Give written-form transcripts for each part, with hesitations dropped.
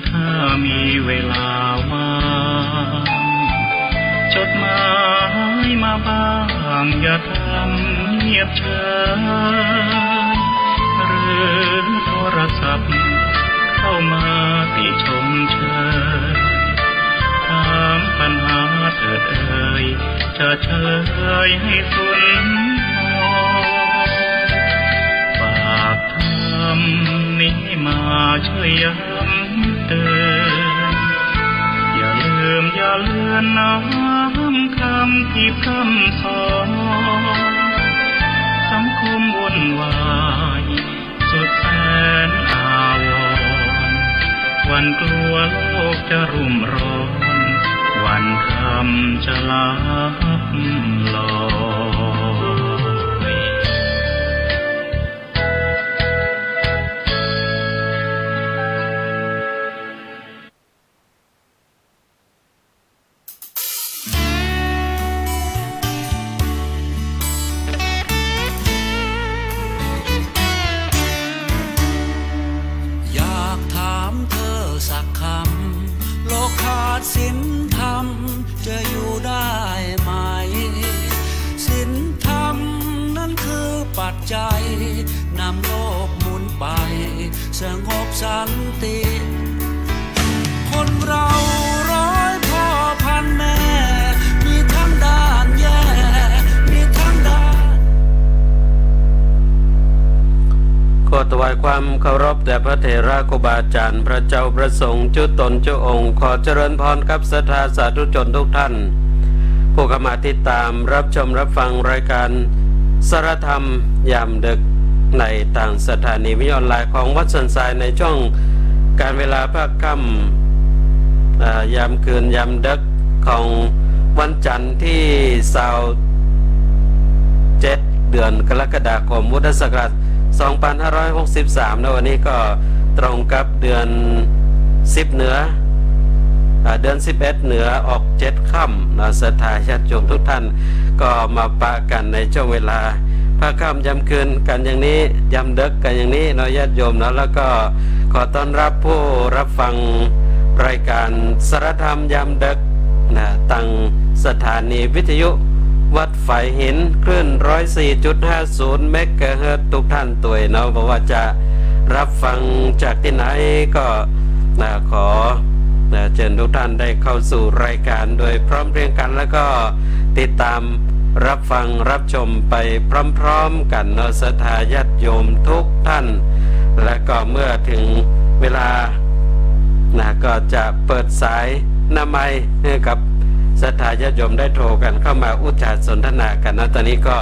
ถ้ามีเวลาว่างจดหมายมาบ้างอย่าทำเงียบเฉยหรือโทรศัพท์เข้ามาติชมเชยถามปัญหาเถิดเอ่ยจะเฉลยให้สุนทรฝากทำนี้มาช่วยย้ำเตือนอย่าลืมอย่าเลือนน้ำคำที่พร่ำสอนสังคมวุ่นวายสุดแสนอาวรณ์วันกลัวโลกจะรุ่มร้อนวันคำจะลับลอยอยากถามเธอสักคำโลกขาดศีลธรรมจะอยู่ได้ไหมศีลธรรมนั้นคือปัจจัยนำโลกหมุนไปสงบสันติคนเราร้อยพ่อพันแม่มีทั้งด้านแย่มีทั้งด้านขอถวายความเคารพแด่พระเถระครูบาอาจารย์พระเจ้าประสงค์เจ้าตนเจ้าองค์ขอเจริญพรกับศรัทธาสาธุชนทุกท่านผู้เข้ามาติดตามรับชมรับฟังรายการสารธรรมยามดึกในต่างสถานีวิทยุออนไลน์ของวัดสันทรายในช่วงการเวลาภาคค่ำยามคืนยามดึกของวันจันทร์ที่27เดือนกรกฎาคมพุทธศักราช2563ในวันนี้ก็ตรงกับเดือน10เหนือเดือน11เหนือออก7ค่ำศรัทธาญาติโยมทุกท่านก็มาปะกันในช่วงเวลาภาคค่ำยามคืนกันอย่างนี้ยามดึกกันอย่างนี้ญาติโยมแล้วก็ขอต้อนรับผู้รับฟังรายการสารธรรมยามดึกตั้งสถานีวิทยุวัดฝายหินคลื่น 104.50 เมกะเฮิรตซ์ทุกท่านตัวยบอกว่าจะรับฟังจากที่ไหนก็ขอเชิญทุกท่านได้เข้าสู่รายการโดยพร้อมเพรียงกันแล้วก็ติดตามรับฟังรับชมไปพร้อมๆกันศรัทธาญาติโยมทุกท่านและก็เมื่อถึงเวลาก็จะเปิดสายหน้าไมค์ให้กับศรัทธาญาติโยมได้โทรกันเข้ามาอุจจาสนทนากันตอนนี้ก็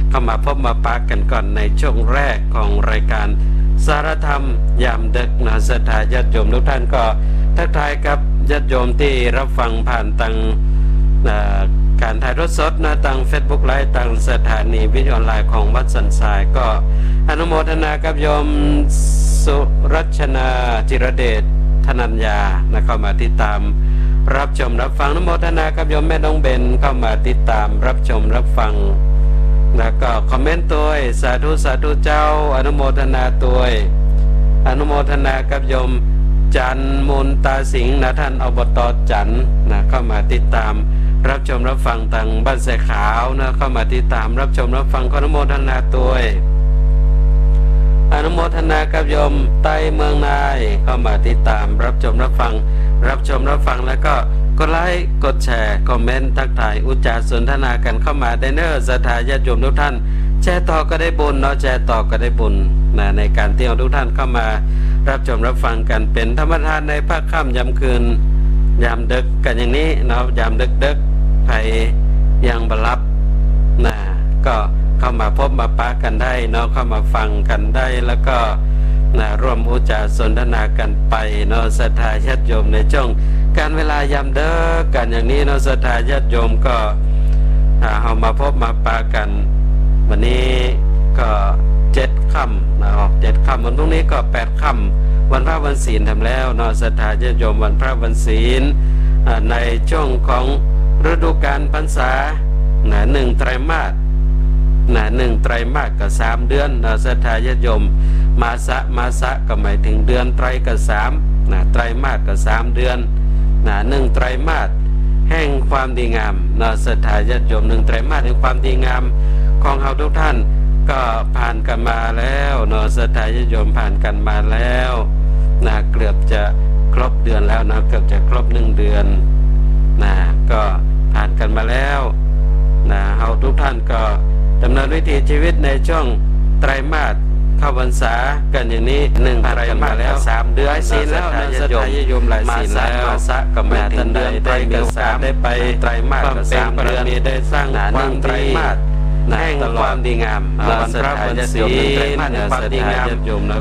เข้ามาพบมาปะกันก่อนในช่วงแรกของรายการสารธรรมยามดึกศรัทธาญาติโยมทุกท่านก็ทักทายกับญาติโยมที่รับฟังผ่านทางการถ่ายทอดสดทาง Facebook ไลฟ์ทางสถานีวิทยุออนไลน์ของวัดสันทรายก็อนุโมทนากับโยมสุรัชนาจิรเดชธนัญญาเข้ามาติดตามรับชมรับฟังอนุโมทนากับโยมแม่น้องเบนเข้ามาติดตามรับชมรับฟังแล้วก็คอมเมนต์ตัวสาธุสาธุเจ้าอนุโมทนาตัวอนุโมทนากับโยมจันมูลตาสิงห์ท่านอบตจันเข้ามาติดตามรับชมรับฟังทางบ้านแสขาวเข้ามาติดตามรับชมรับฟังอนุโมทนาตัวอนุโมทนากับโยมไต้เมืองนายเข้ามาติดตามรับชมรับฟังแล้วก็กดไลค์กดแชร์คอมเมนต์ทักทายอุจจาสนทนากันเข้ามาได้ศรัทธาญาติโยมทุกท่านแชร์ต่อก็ได้บุญแชร์ต่อก็ได้บุญในการที่เอาทุกท่านเข้ามารับชมรับฟังกันเป็นธรรมทานในภาคค่ำยามคืนยามดึกกันอย่างนี้ยามดึกใครยังบรับก็เข้ามาพบมาปะกันได้เข้ามาฟังกันได้แล้วก็ร่วมอุจจาสนทนากันไปศรัทธาญาติโยมในช่วงการเวลายามดึกกันอย่างนี้ศรัทธาญาติโยมก็เอามาพบมาปะกันวันนี้ก็7ค่ำออก7ค่ำวันพรุ่งนี้ก็8ค่ำวันพระวันศีลทำแล้วศรัทธาญาติโยมวันพระวันศีลในช่วงของฤดูกาลพรรษา1ไตรมาส1ไตรมาสก็3เดือนศรัทธาญาติโยมมาสะก็หมายถึงเดือนไตรก็3 นะไตรมาสก็3 เดือนนะ1 ไตรมาสแห่งความดีงามนะศรัทธาญาติโยม1 ไตรมาสแห่งความดีงามของเราทุกท่านก็ผ่านกันมาแล้วเนาะศรัทธาญาติโยมผ่านกันมาแล้วนะเกือบจะครบเดือนแล้วนะเกือบจะครบ1 เดือนนะก็ผ่านกันมาแล้วนะเราทุกท่านก็ดำเนินวิถีชีวิตในช่วงไตรมาสเข้าพรรษากันอย่างนี้1 ไตรมาสแล้ว3 เดือนศีลแล้วนะศรัทธาญาติโยมหลายศีลแล้วมาสะก็ไม่ถึงเดือนได้มีโอกาสได้ไปไตรมาสก็3 เดือนได้สร้าง1 ไตรมาสแห่งความดีงามวันพระวันศีลความดีงาม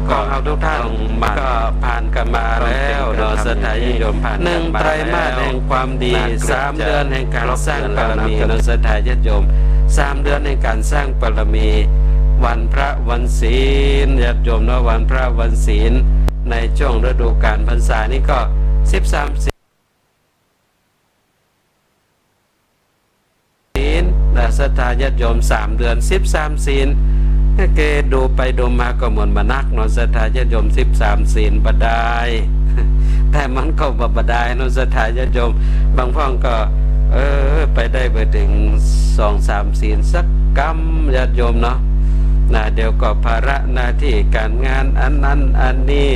ของเราทุกท่านก็ผ่านกันมาแล้วเนาะศรัทธาญาติโยมผ่าน1 ไตรมาสแห่งความดี3 เดือนแห่งการสร้างบารมีเนาะศรัทธาญาติโยม3 เดือนในการสร้างบารมีวันพระวันศีลญาติโยมเนาะวันพระวันศีลในช่วงฤดูกาลพรรษานี่ก็13 ศีลนะศรัทธาญาติโยม3 เดือน13 ศีลเกดูไปดูมาก็เหมือนมานักเนาะศรัทธาญาติโยม13 ศีลบดายแต่มันก็บดายเนาะศรัทธาญาติโยมบางพ่องก็ไปได้ไปถึง2-3 ศีลสักกรรมญาติโยมเนาะนะเดี๋ยวก็ภาระหน้าที่การงานอันนั้นอันนี้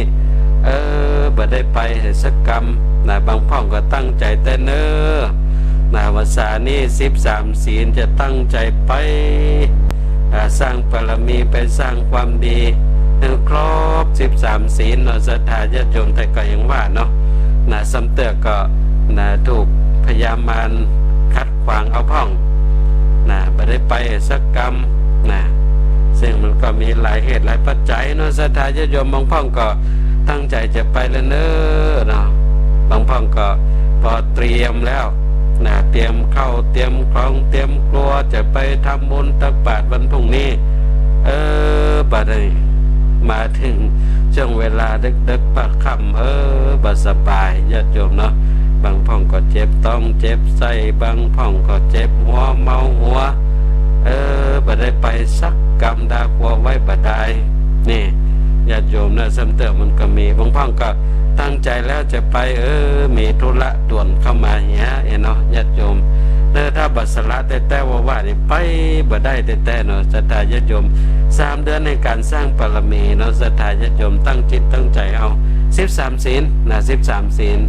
บ่ได้ไปสักกรรมนะบางพ่องก็ตั้งใจแต่เน้อนะภาษานี้13 ศีลจะตั้งใจไปสร้างบารมีไปสร้างความดีครบ13 ศีลเนาะศรัทธาญาติโยมแต่ก็ยังว่าเนาะนะสำเตือก็นะถูกพยามารคัดขวางเอาพ่องนะบ่ได้ไปสักกรรมนะซึ่งมันก็มีหลายเหตุหลายปัจจัยเนาะศรัทธาญาติโยมบางพ่องก็ตั้งใจจะไปแล้วเน้อเนาะบางพ่องก็พอเตรียมแล้วนะเตรียมเข้าเตรียมคลองเตรียมกลัวจะไปทำบุญตักบาตรวันพรุ่งนี้บัดนี้มาถึงช่วงเวลาดึกๆปักค่ำบ่สบายญาติโยมเนาะบางพ่องก็เจ็บต้องเจ็บไส้บางพ่องก็เจ็บหัวเมาหัวบ่ได้ไปสักกรรมดากลัวไว้บ่ได้นี่ญาติโยมนะสำเติมมันก็มีบางพ่องก็ตั้งใจแล้วจะไปมีธุระด่วนเข้ามาเงี้ยเนาะญาติโยมถ้าบัดสละแต่ว่านี่ไปบ่ได้แต่เนาะศรัทธาญาติโยม3 เดือนในการสร้างบารมีเนาะศรัทธาญาติโยมตั้งจิตตั้งใจเอา13 ศีลนะ13 ศีล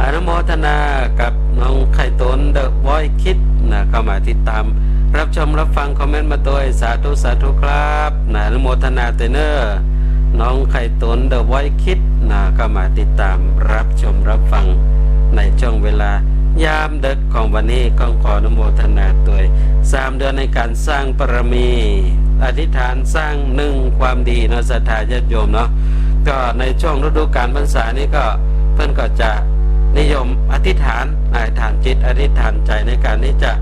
อนุโมทนากับน้องไข่ต้นเดอะวอยคิดนะเข้ามาติดตามรับชมรับฟังคอมเมนต์มาโดยสาธุสาธุครับนะอนุโมทนาเตเนอร์น้องไข่ต้นเดอะวอยคิดนะเข้ามาติดตามรับชมรับฟังในช่วงเวลายามดึกของวันนี้ก็ขออนุโมทนาตัว3 เดือนในการสร้างบารมีอธิษฐานสร้าง1 ความดีเนาะศรัทธาญาติโยมเนาะก็ในช่วงฤดูกาลพรรษานี้ก็เพิ่นก็จะนิยมอธิษฐานจิตอธิษฐานใจในการที่จะ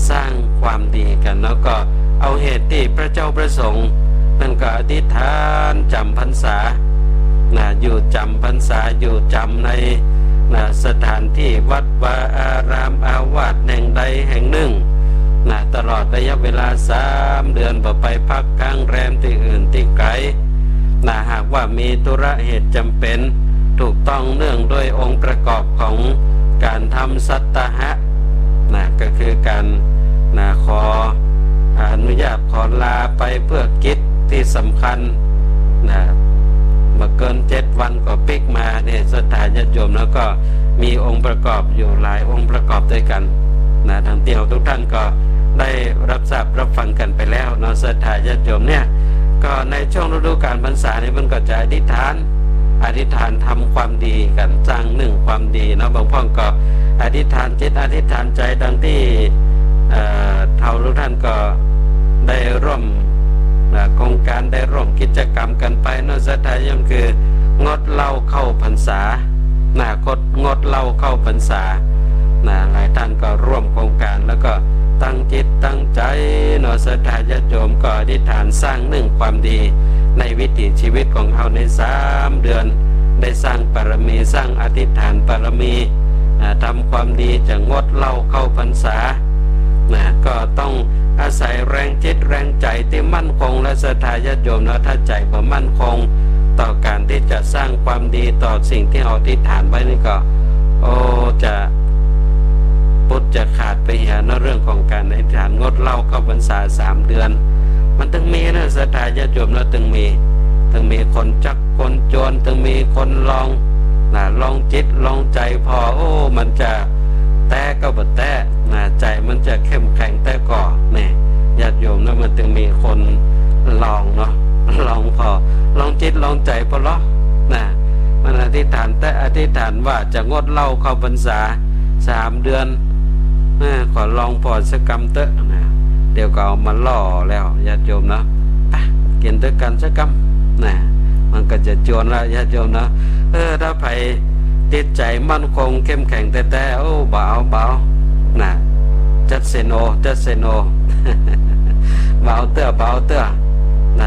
สร้างความดีกันแล้วก็เอาเหตุที่พระเจ้าประสงค์นั่นก็อธิษฐานจำพรรษาอยู่จำพรรษาอยู่จำในสถานที่วัดวาอารามอาวาสแห่งใดแห่งหนึ่งตลอดระยะเวลา3 เดือนบ่ไปพักค้างแรมที่อื่นที่ไกลหากว่ามีธุระเหตุจำเป็นถูกต้องเนื่องด้วยองค์ประกอบของการทำสัตตหะก็คือการขออนุญาตขอลาไปเพื่อกิจที่สำคัญเมื่อเกิน7 วันก็ปิกมาเนี่ยศรัทธาญาติโยมแล้วก็มีองค์ประกอบอยู่หลายองค์ประกอบด้วยกันทั้งที่เราทุกท่านก็ได้รับทราบรับฟังกันไปแล้วเนาะศรัทธาญาติโยมเนี่ยก็ในช่วงฤดูกาลพรรษานี้มันก็จะอธิษฐานทำความดีกันสร้าง1 ความดีเนาะบางพ่องก็อธิษฐานจิตอธิษฐานใจดังที่เท่าทุกท่านก็ได้ร่วมโครงการได้ร่วมกิจกรรมกันไปเนาะศรัทธาญาติโยมคืองดเหล้าเข้าพรรษางดเหล้าเข้าพรรษาหลายท่านก็ร่วมโครงการแล้วก็ตั้งจิตตั้งใจเนาะศรัทธาญาติโยมก็อธิษฐานสร้าง1 ความดีในวิถีชีวิตของเราใน3 เดือนได้สร้างบารมีสร้างอธิษฐานบารมีทำความดีจะงดเหล้าเข้าพรรษาก็ต้องอาศัยแรงจิตแรงใจที่มั่นคงและศรัทธาญาติโยมนะถ้าใจบ่มั่นคง ต่อการที่จะสร้างความดีต่อสิ่งที่เราอธิษฐานไว้นี่ก็จะพุทธจะขาดไปเหี่ยในเรื่องของการอธิษฐานงดเหล้าเข้าพรรษา3 เดือน มันต้องมีนะศรัทธาญาติโยมแล้วต้องมีคนจักคนโจรต้องมีคนลองจิตลองใจพอมันจะแต่ก็บ่แต่ใจมันจะเข้มแข็งแต่ก่อเนี่ยญาติโยมแล้วมันต้องมีคนลองเนาะลองพอลองจิตลองใจพอเหรอมันอธิษฐานแต่อธิษฐานว่าจะงดเหล้าเข้าพรรษา3 เดือนขอลองพอสักกรรมเตอะนะเดี๋ยวก็เอามาล่อแล้วญาติโยมเนาะกินด้วยกันสักกรรมมันก็จะจวนแล้วญาติโยมเนาะถ้าไปจิตใจมั่นคงเข้มแข็งแต่เบาจัดเซโนเบาเตื้อ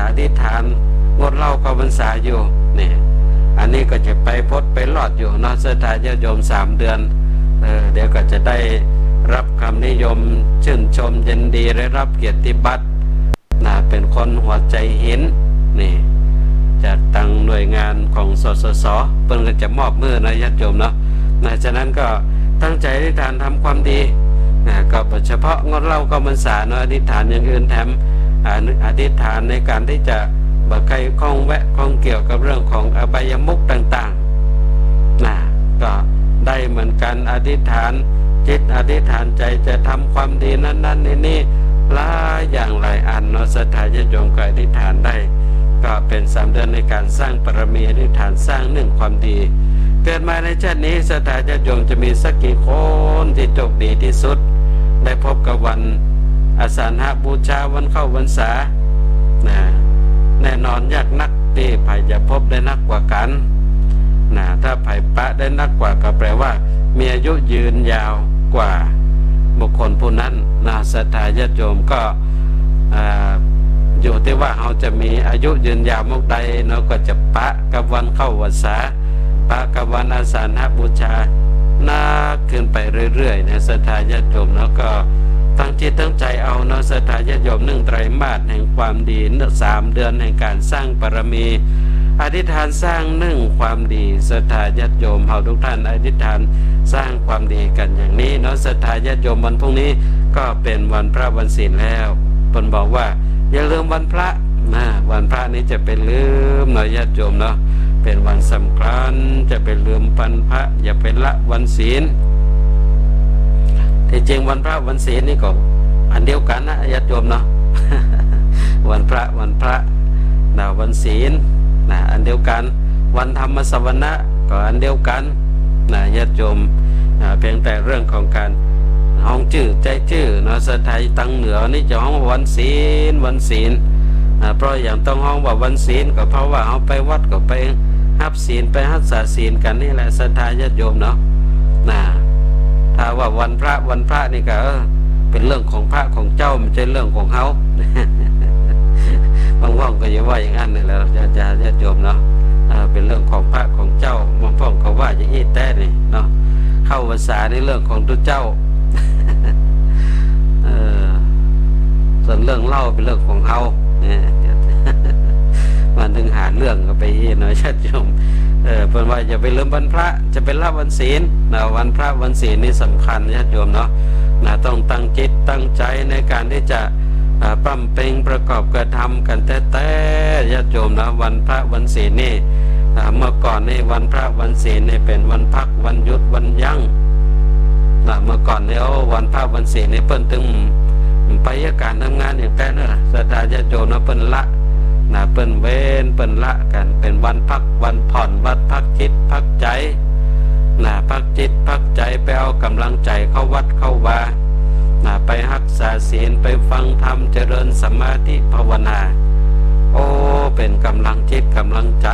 อธิษฐานงดเหล้าเข้าพรรษาอยู่นี่อันนี้ก็จะไปพดไปรอดอยู่เนาะศรัทธาญาติโยม3 เดือนเดี๋ยวก็จะได้รับคำนิยมชื่นชมยินดีได้รับเกียรติบัตรเป็นคนหัวใจหินนี่จะตั้งหน่วยงานของสสส.เพิ่นก็จะมอบมือนะญาติโยมเนาะฉะนั้นก็ตั้งใจอธิษฐานทำความดีก็เฉพาะงดเหล้าเข้าพรรษาเนาะอธิษฐานอย่างอื่นแถมอธิษฐานในการที่จะบ่ใครข้องแวะข้องเกี่ยวกับเรื่องของอบายมุขต่างๆก็ได้เหมือนกันอธิษฐานจิตอธิษฐานใจจะทำความดีนั้นๆนี่หลายอย่างหลายอันเนาะศรัทธาญาติโยมก็อธิษฐานได้ก็เป็น3 เดือนในการสร้างปรมีอธิษฐานสร้าง1ความดีเกิดมาในชาตินี้ศรัทธาญาติโยมจะมีสักกี่คนที่โชคดีที่สุดได้พบกับวันอาสาฬหบูชาวันเข้าพรรษาแน่นอนยากนักที่ไผ่จะพบได้นักกว่ากันถ้าไผ่ปะได้นักกว่าก็แปลว่ามีอายุยืนยาวกว่าบุคคลผู้นั้นศรัทธาญาติโยมก็อยู่ที่ว่าเราจะมีอายุยืนยาวมุกใดเราก็จะปะกับวันเข้าพรรษาปะกับวันอาสาฬหบูชานักขึ้นไปเรื่อยๆศรัทธาญาติโยมแล้วก็ตั้งจิตตั้งใจเอาเนาะศรัทธาญาติโยม1 ไตรมาสแห่งความดี3 เดือนแห่งการสร้างปรมีอธิษฐานสร้าง1ความดีศรัทธาญาติโยมเฮาทุกท่านอธิษฐานสร้างความดีกันอย่างนี้เนาะศรัทธาญาติโยมวันพรุ่งนี้ก็เป็นวันพระวันศีลแล้วเพิ่นบอกว่าอย่าลืมวันพระวันพระนี้จะเป็นลืมเนาะญาติโยมเนาะเป็นวันสำคัญจะเป็นลืมวันพระอย่าไปละวันศีลที่จริงวันพระวันศีลนี่ก็อันเดียวกันนะญาติโยมเนาะ วันพระวันศีลอันเดียวกันวันธรรมสวนะก็อันเดียวกันญาติโยมเพียงแต่เรื่องของการห้องชื่อใจชื่อเนาะสไทยตังเหนือนี่จะห้องวันศีลเพราะอย่างต้องห้องว่าวันศีลก็เพราะว่าเขาไปวัดก็ไปฮับศีลไปรักษาศีลกันนี่แหละศรัทธาญาติโยมเนาะถ้าว่าวันพระนี่ก็เป็นเรื่องของพระของเจ้าไม่ใช่เรื่องของเขา บางว่องก็อย่าว่าอย่างนั้นนี่แหละญาติโยมเนาะเป็นเรื่องของพระของเจ้าบางว่องก็ว่าอย่างนี้แต่นี่เนาะเข้าภาษาในเรื่องของตัวเจ้า ส่วนเรื่องเล่าเป็นเรื่องของเขามันถึงหาเรื่องก็ไปหน่อยญาติโยมเป็นว่าอย่าไปลืมวันพระจะเป็นละวันศีลวันพระวันศีลนี่สำคัญญาติโยมเนาะต้องตั้งจิตตั้งใจในการที่จะปั้มเป่งประกอบกระทำกันแต่ญาติโยมนะวันพระวันศีลนี่เมื่อก่อนนี่วันพระวันศีลนี่เป็นวันพักวันหยุดวันยั้งเมื่อก่อนเนี่ยวันพระวันศีลนี่เปิ้นถึงไปการทำงานอย่างแต่นั่นศรัทธาญาติโยมนะเปิ้นละเปิ้นเว้นเปิ้นละกันเป็นวันพักวันผ่อนวัดพักจิตพักใจพักจิตพักใจไปเอากำลังใจเข้าวัดเข้าวาไปรักษาศีลไปฟังธรรมเจริญสมาธิภาวนาเป็นกำลังจิตกำลังใจ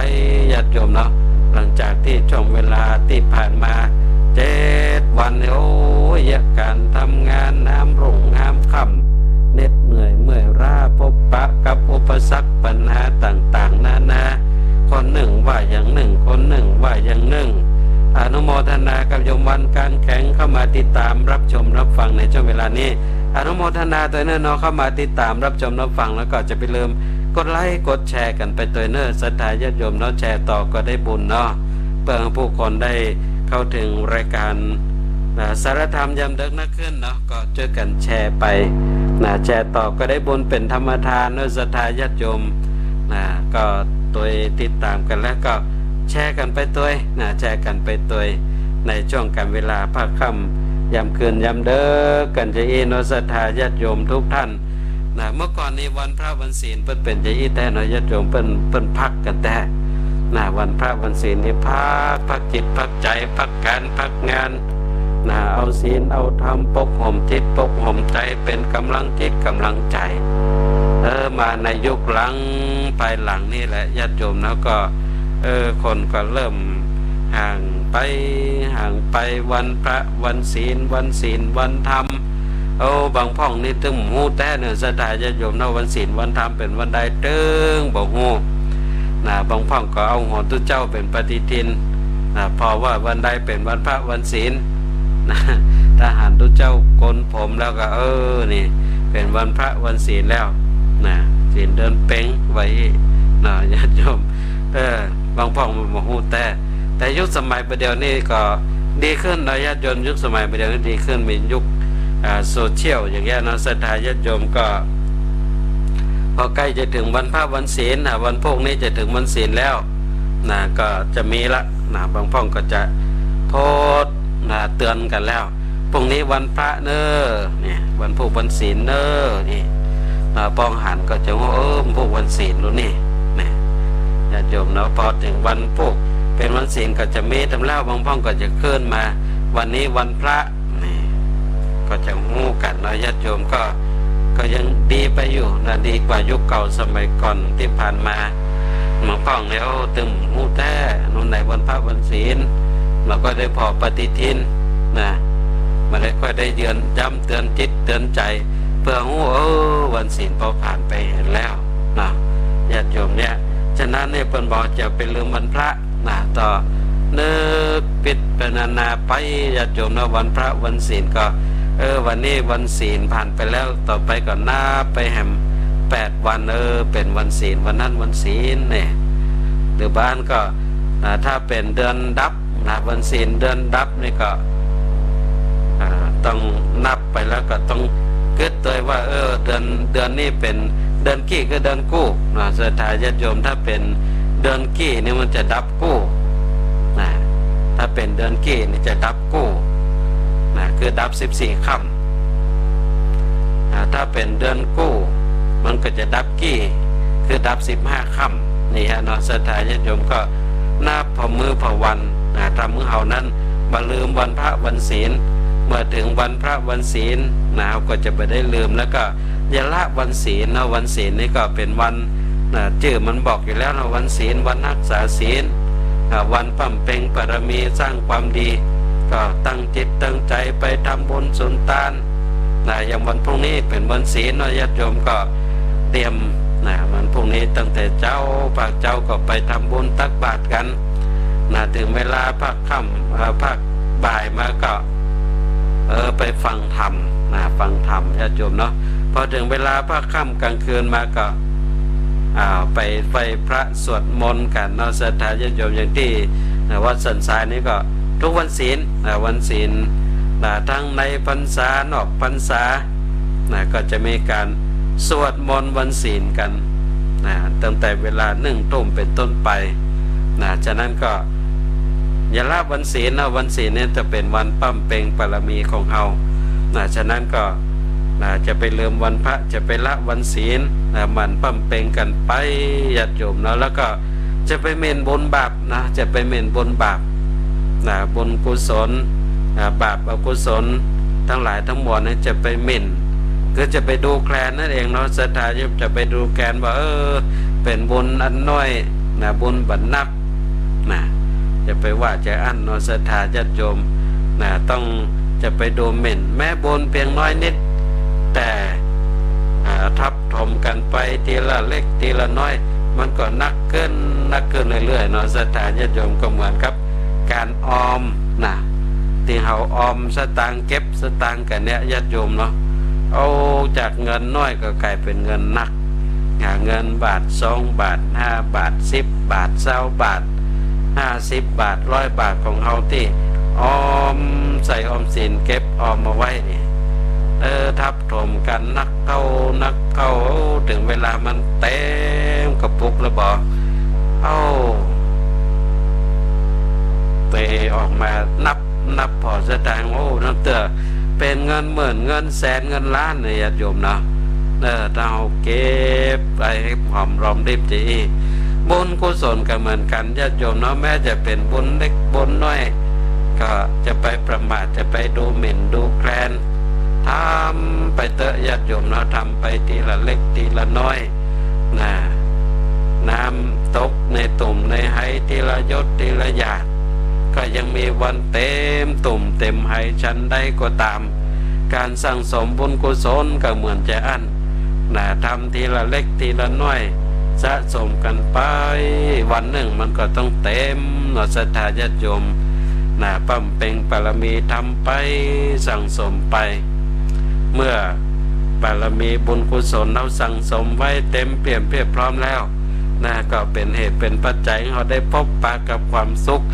ญาติโยมเนาะหลังจากที่ช่วงเวลาที่ผ่านมา7 วันการทำงานน้ำรุ่งน้ำค่ำเหน็ดเหนื่อยเมื่อยล้าพบปะกับอุปสรรคปัญหาต่างๆนานาคนหนึ่งว่าอย่างหนึ่งคนหนึ่งว่าอย่างหนึ่งอนุโมทนากับโยมวันการแข่งเข้ามาติดตามรับชมรับฟังในช่วงเวลานี้อนุโมทนาตัวนั้นเนาะเข้ามาติดตามรับชมรับฟังแล้วก็จะไปลืม กดไลค์กดแชร์กันไปตัวเนอร์ศรัทธาญาติโยมเนาะแชร์ต่อก็ได้บุญเนาะเพื่อให้ผู้คนได้เข้าถึงรายการสารธรรมยามดึกนักขึ้นเนาะก็ช่วยกันแชร์ไปแชร์ต่อก็ได้บุญเป็นธรรมทานเนอะศรัทธาญาติโยมก็ตัวติดตามกันแล้วก็แชร์กันไปตัวแชร์กันไปตัวในช่วงการเวลาภาคค่ำยามคืนยามเด้อกันจะเนาะศรัทธาญาติโยมทุกท่านเมื่อก่อนนี้วันพระวันศีลเพิ่นเป็นจะแต่เนาะญาติโยมเพิ่นพักกันแต่วันพระวันศีลนี่พักจิตพักใจพักการพักงานเอาศีลเอาธรรมปกห่มจิตปกห่มใจเป็นกำลังจิตกำลังใจมาในยุคหลังภายหลังนี่แหละญาติโยมแล้วก็คนก็เริ่มห่างไปวันพระวันศีลวันธรรมบางพ่องนี่ตึงหูแต่เนื้อศรัทธาญาติโยมเนาะวันศีลวันธรรมเป็นวันใดตึงบอกหูบางพ่องก็เอาหอตุเจ้าเป็นปฏิทินพอว่าวันใดเป็นวันพระวันศีลทหารตุเจ้าโกนผมแล้วก็นี่เป็นวันพระวันศีลแล้วศีลเดินเป้งไว้ญาติโยมบางพ่องมันบอกหูแต่ยุคสมัยประเดี๋ยวนี้ก็ดีขึ้นนะญาติโยมยุคสมัยประเดี๋ยวนี้ดีขึ้นมียุคโซเชียลอย่างเงี้ยนะศรัทธาญาติโยมก็พอใกล้จะถึงวันพระวันศีลวันพวกนี้จะถึงวันศีลแล้วก็จะมีละบางพ่องก็จะโพสต์เตือนกันแล้วพรุ่งนี้วันพระเนอเนี่ยวันพวกวันศีลเนอนี่ปองหันก็จะว่าพวกวันศีลรู้นี่ญาติโยมเนาะพอถึงวันพวกเป็นวันศีลก็จะมีตำเล่าบางพ่องก็จะเคลื่อนมาวันนี้วันพระนี่ก็จะหูกันเนาะญาติโยมก็ยังดีไปอยู่ดีกว่ายุคเก่าสมัยก่อนที่ผ่านมาบางพ่องเนี่ยตึมหูแท้นู่นในวันพระวันศีลเราก็ได้พอปฏิทินมันได้ค่อยได้ย้ำเตือนจิตเตือนใจเพื่อหูวันศีลพอผ่านไปเห็นแล้วญาติโยมเนี่ยฉะนั้นเนี่ยเปิ้นบอกจะเป็นลืมวันพระต่อนึกปิดเป็นนาไปญาติโยมนะวันพระวันศีลก็วันนี้วันศีลผ่านไปแล้วต่อไปก็นับไปแหม8 วันเป็นวันศีลวันนั้นวันศีลเนี่ยหรือบ้านก็ถ้าเป็นเดือนดับวันศีลเดือนดับนี่ก็ต้องนับไปแล้วก็ต้องเกิดตัวว่าเดือนนี้เป็นเดือนกี้ก็เดือนกู้ศรัทธาญาติโยมถ้าเป็นเดือนกี้นี่มันจะดับกู้ถ้าเป็นเดือนกี้นี่จะดับกู้คือดับ14 ค่ำถ้าเป็นเดือนกู้มันก็จะดับกี้คือดับ15 ค่ำนี่ฮะศรัทธาญาติโยมก็นับพอมือพอวันทำมือเฮานั้นมาลืมวันพระวันศีลเมื่อถึงวันพระวันศีลก็จะไปได้ลืมแล้วก็อย่าละวันศีลวันศีลนี่ก็เป็นวันชื่อมันบอกอยู่แล้ววันศีลวันรักษาศีลวันปั่มเพ็งปรมีสร้างความดีก็ตั้งจิตตั้งใจไปทำบุญสุนทานอย่างวันพรุ่งนี้เป็นวันศีลญาติโยมก็เตรียมวันพรุ่งนี้ตั้งแต่เจ้าภาคเจ้าก็ไปทำบุญตักบาตรกันถึงเวลาภาคค่ำภาคบ่ายมาก็ไปฟังธรรมฟังธรรมญาติโยมเนาะพอถึงเวลาภาคค่ำกลางคืนมาก็ไปพระสวดมนต์กันศรัทธาญาติโยมอย่างที่วัดสันทรายนี่ก็ทุกวันศีลวันศีลทั้งในพรรษานอกพรรษาก็จะมีการสวดมนต์วันศีลกันตั้งแต่เวลา1 ทุ่มเป็นต้นไปฉะนั้นก็อย่าละวันศีลวันศีลเนี่ยจะเป็นวันปั้มเพ็งปรมีของเฮาฉะนั้นก็จะไปลืมวันพระจะไปละวันศีลมันปั้มเพ็งกันไปญาติโยมแล้วก็จะไปเม่นบุญบาปจะไปเม่นบุญบาปบุญกุศลบาปอกุศลทั้งหลายทั้งมวลจะไปเม่นก็จะไปดูแคลนนั่นเองศรัทธาจะไปดูแคลนว่าเป็นบุญอันน้อยบุญบันนักจะไปว่าจะอั้นศรัทธาญาติโยมต้องจะไปดูเม่นแม้บุญเพียงน้อยนิดแต่ทับถมกันไปทีละเล็กทีละน้อยมันก็นักเกินเรื่อยๆศรัทธาญาติโยมก็เหมือนกับการออมที่เฮาออมสตางค์เก็บสตางค์กันเนี่ยญาติโยมเอาจากเงินน้อยก็กลายเป็นเงินหนัก เงินบาท2 บาท5 บาท10 บาท20 บาท50 บาท100 บาทของเราที่ออมใส่ออมสินเก็บออมมาไว้นี่ทับถมกันนักเข้าถึงเวลามันเต็มกระปุกแล้วบอกไปออกมานับพอสตางค์นั่นเตอเป็นเงินหมื่นเงินแสนเงินล้านเลยญาติโยมเนาะถ้าเราเก็บไปให้หอมรอมริบจีบุญกุศลก็เหมือนกันญาติโยมเนาะแม้จะเป็นบุญเล็กบุญน้อยก็จะไปประมาทจะไปดูหมิ่นดูแคลนทำไปเตอะญาติโยมเนาะทำไปทีละเล็กทีละน้อยนะน้ำตกในตุ่มในไหทีละยศทีละหยาดก็ยังมีวันเต็มตุ่มเต็มไหชั้นใดก็ตามการสั่งสมบุญกุศลก็เหมือนจะอั้นนะทำทีละเล็กทีละน้อยสะสมกันไปวันหนึ่งมันก็ต้องเต็มหนอศรัทธาญาติโยมนะปั้มเป่งบารมีทำไปสั่งสมไปเมื่อบารมีบุญกุศลเราสั่งสมไว้เต็มเปี่ยมเพียบพร้อมแล้วนะก็เป็นเหตุเป็นปัจจัยให้เราได้พบปะกับความสุข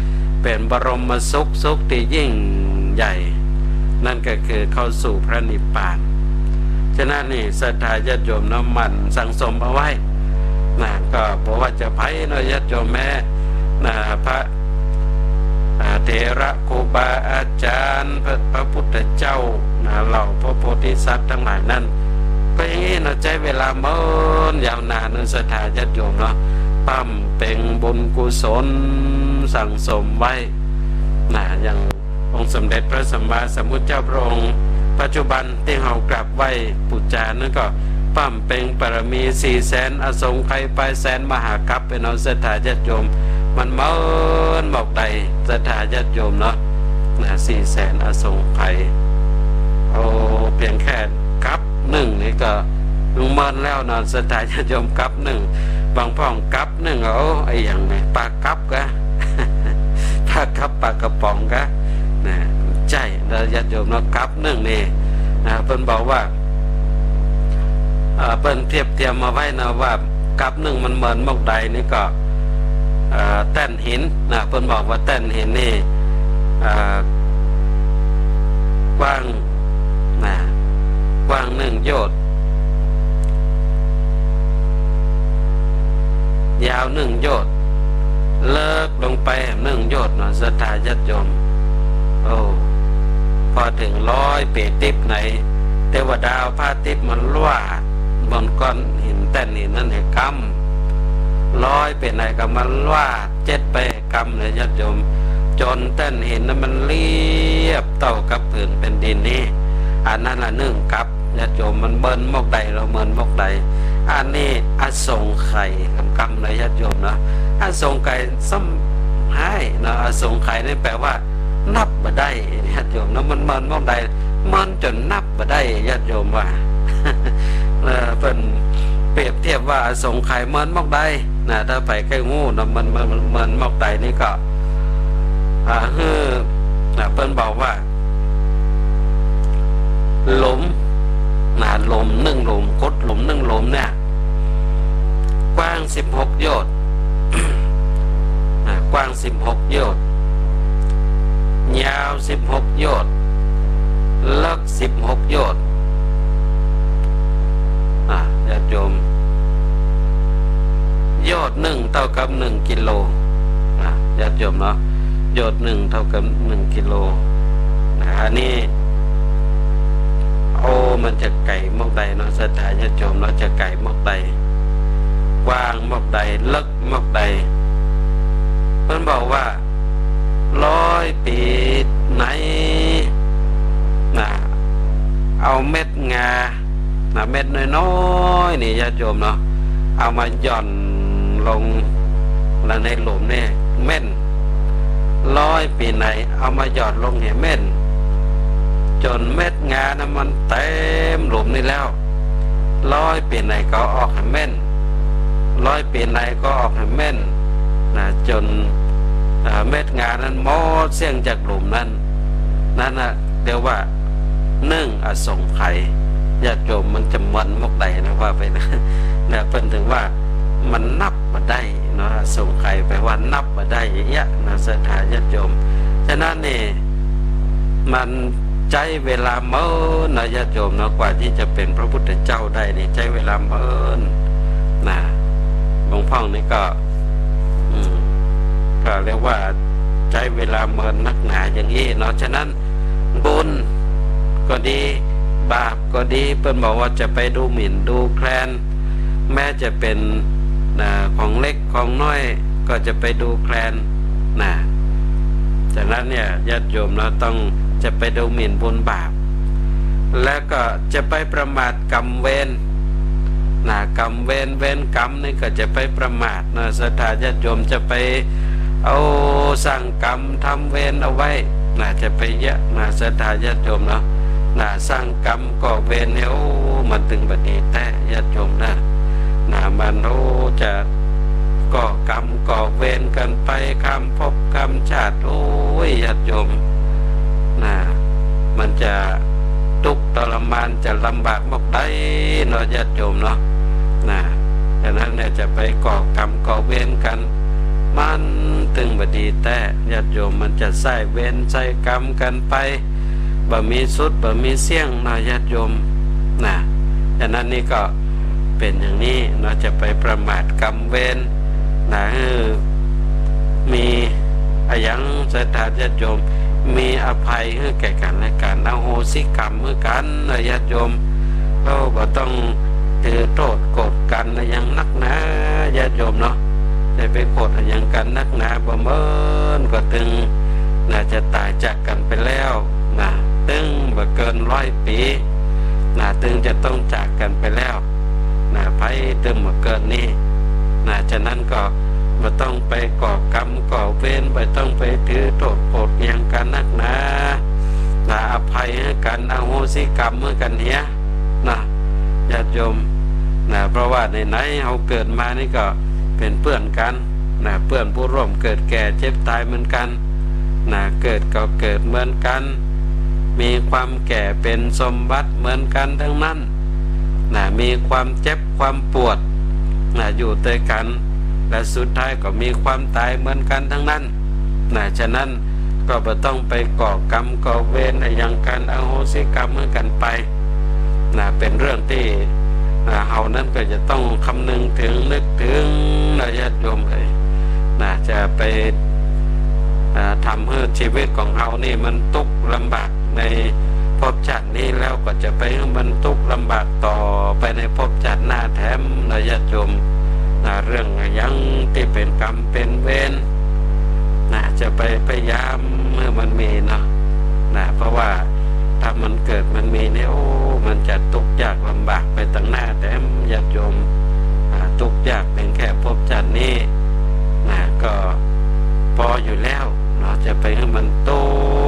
เป็นบรมสุขที่ยิ่งใหญ่นั่นก็คือเข้าสู่พระนิพพานฉะนั้นนี่ศรัทธาญาติโยมน้ำมันสั่งสมเอาไว้นะก็บอกว่าจะไพ่เนาะญาติโยมแม่นะพระเถระครูบาอาจารย์พระพุทธเจ้านะเหล่าพระโพธิสัตว์ทั้งหลายนั้นก็อย่างนี้เราใช้เวลาเมื่อยาวนานนั้นศรัทธาญาติโยมเนาะปั้มเป่งบุญกุศลสั่งสมไว้นะอย่างองค์สมเด็จพระสัมมาสัมพุทธเจ้าพระองค์ปัจจุบันที่เรากราบไหว้ปูชานั้นก็ปั้มเป่งปรมี400,000อสงไขยไป100,000มหากัปเป็นเอาศรัทธาญาติโยมมันเมินบอกใดศรัทธาญาติโยมเนาะ400,000อสงไขยเพียงแค่กัปหนึ่งนี่ก็ลุงเมินแล้วเนาะศรัทธาญาติโยมกัปหนึ่งบางพ่องกัปหนึ่งไอ้อย่างไงปลากัปกะปลากัปปลากระป๋องกะนะใช่แล้วญาติโยมเนาะกัปหนึ่งนี่เพิ่นบอกว่าเปิ้นเทียมมาไว้นะว่ากับหนึ่งมันเหมือนมกใดนี่ก็แต้นหินนะเปิ้นบอกว่าแต้นหินนี่กว้างนะกว้าง1 โยชน์ยาว1 โยชน์เลิกลงไป1 โยชน์เนาะศรัทธาญาติโยมพอถึง100 ปีติบไหนเทวดาพาติบมันล่วบนก้อนหินแต้นหินนั่นให้กำ100เป็นไหนก็มันว่า7ไปกำเลยญาติโยมจนแต้นหินนั้นมันเรียบเท่ากับผืนเป็นดินนี้อันนั้นละ1 กับญาติโยมมันเบิ้นมกใดเราเมินมกใดอันนี้อสงไขยกำเลยญาติโยมนะอสงไขยซ้ำให้นะอสงไขยนี่แปลว่านับบ่ได้ญาติโยมนะมันเมินมกใดมันจนนับบ่ได้ญาติโยมว่าเป็นเปรียบเทียบว่าสงไขยเหมือนมอกใดนะถ้าไปใกล้งูนะมันเหมือนมอกใดนี่ก็เพิ่นบอกว่าหลุมหลุม1 หลุมกดหลุม1 หลุมเนี่ยกว้าง16 โยชน์กว้าง16 โยชน์ยาว16 โยชน์ลึก16 โยชน์ญาติโยมโยชน์1เท่ากับ1 กิโลญาติโยมเนาะโยชน์1เท่ากับ1 กิโลอันนี้มันจะไก่มอกใดเนาะศรัทธาญาติโยมเนาะจะไก่มอกใดกว้างมอกใดลึกมอกใดเพิ่นบอกว่า100 ปีไหนเอาเม็ดงาเม็ดน้อยๆนี่ญาติโยมเนาะเอามาหย่อนลงแล้วในหลุมนี่เม่น100 ปีไหนเอามาหย่อนลงเห็นเม่นจนเม็ดงานะมันเต็มหลุมนี่แล้ว100 ปีไหนก็ออกให้เม่น100 ปีไหนก็ออกให้เม่นจนเม็ดงานั้นหมดเสี่ยงจากหลุมนั้นน่ะเรียกว่า1 อสงไขยญาติโยมมันจะมันมกใดนะว่าไปนะ เนี่ยเพิ่นถึงว่ามันนับมาได้เนาะสงไข่ไปว่านับมาได้อย่างเงี้ยนะศรัทธาญาติโยมฉะนั้นนี่มันใช้เวลาเมินนะญาติโยมเนาะกว่าที่จะเป็นพระพุทธเจ้าได้นี่ใช้เวลาเมินนะหลวงพ่อนี่ก็เรียกว่าใช้เวลาเมินนักหนาอย่างนี้เนาะฉะนั้นบุญก็ดีบาปก็ดีเพิ่นบอกว่าจะไปดูหมิ่นดูแคลนแม้จะเป็นของเล็กของน้อยก็จะไปดูแคลนนะฉะนั้นเนี่ยญาติโยมเราต้องจะไปดูหมิ่นบุญบาปแล้วก็จะไปประมาทกรรมเวรกรรมเวรกรรมนี่ก็จะไปประมาทนะศรัทธาญาติโยมจะไปเอาสร้างกรรมทำเวรเอาไว้จะไปเยอะศรัทธาญาติโยมเนาะสร้างกรรมก่อเวรเนี่ยมันถึงบัดนี้แต่ญาติโยมมันจะก่อกรรมก่อเวรกันไปคำพบคำชาติญาติโยมมันจะทุกข์ทรมานจะลำบากมากได้เนาะญาติโยมเนาะฉะนั้นเนี่ยจะไปก่อกรรมก่อเวรกันมันถึงบัดนี้แต่ญาติโยมมันจะใส่เวรใส่กรรมกันไปบ่มีสุดบ่มีเสี่ยงนะญาติโยมฉะนั้นนี่ก็เป็นอย่างนี้เราจะไปประมาทกรรมเวรมีอย่างศรัทธาญาติโยมมีอภัยให้แก่กันและกันอโหสิกรรมให้กันนะญาติโยมเราบ่ต้องถือโทษโกรธกันอย่างนักหนาญาติโยมเนาะจะไปโกรธอย่างกันนักหนาบ่เมินก็ตึงจะตายจากกันไปแล้วตึงบ่เกิน100 ปีตึงจะต้องจากกันไปแล้วไพ่ตึงบ่เกินนี้ฉะนั้นก็บ่ต้องไปก่อกรรมก่อเวรบ่ต้องไปถือโทษโกรธอย่างกันนักหนาอภัยให้กันอโหสิกรรมให้กันเนี้ยญาติโยมเพราะว่าในไหนเราเกิดมานี่ก็เป็นเพื่อนกันเพื่อนผู้ร่วมเกิดแก่เจ็บตายเหมือนกันเกิดก็เกิดเหมือนกันมีความแก่เป็นสมบัติเหมือนกันทั้งนั้นมีความเจ็บความปวดอยู่ด้วยกันและสุดท้ายก็มีความตายเหมือนกันทั้งนั้นฉะนั้นก็บ่ต้องไปก่อกรรมก่อเวรอย่างกันอโหสิกรรมเหมือนกันไปเป็นเรื่องที่เฮานั้นก็จะต้องคำนึงถึงนึกถึงญาติโยมจะไปทำให้ชีวิตของเฮานี่มันทุกข์ลำบากในภพชาตินี้แล้วก็จะไปให้มันทุกข์ลำบากต่อไปในภพชาติหน้าแถมญาติโยมเรื่องยังที่เป็นกรรมเป็นเวรจะไปพยายามเมื่อมันมีเนาะเพราะว่าถ้ามันเกิดมันมีเนี่ยมันจะทุกข์ยากลำบากไปตั้งหน้าแถมญาติโยมทุกข์ยากเป็นแค่ภพชาตินี้ก็พออยู่แล้วจะไปให้มันทุ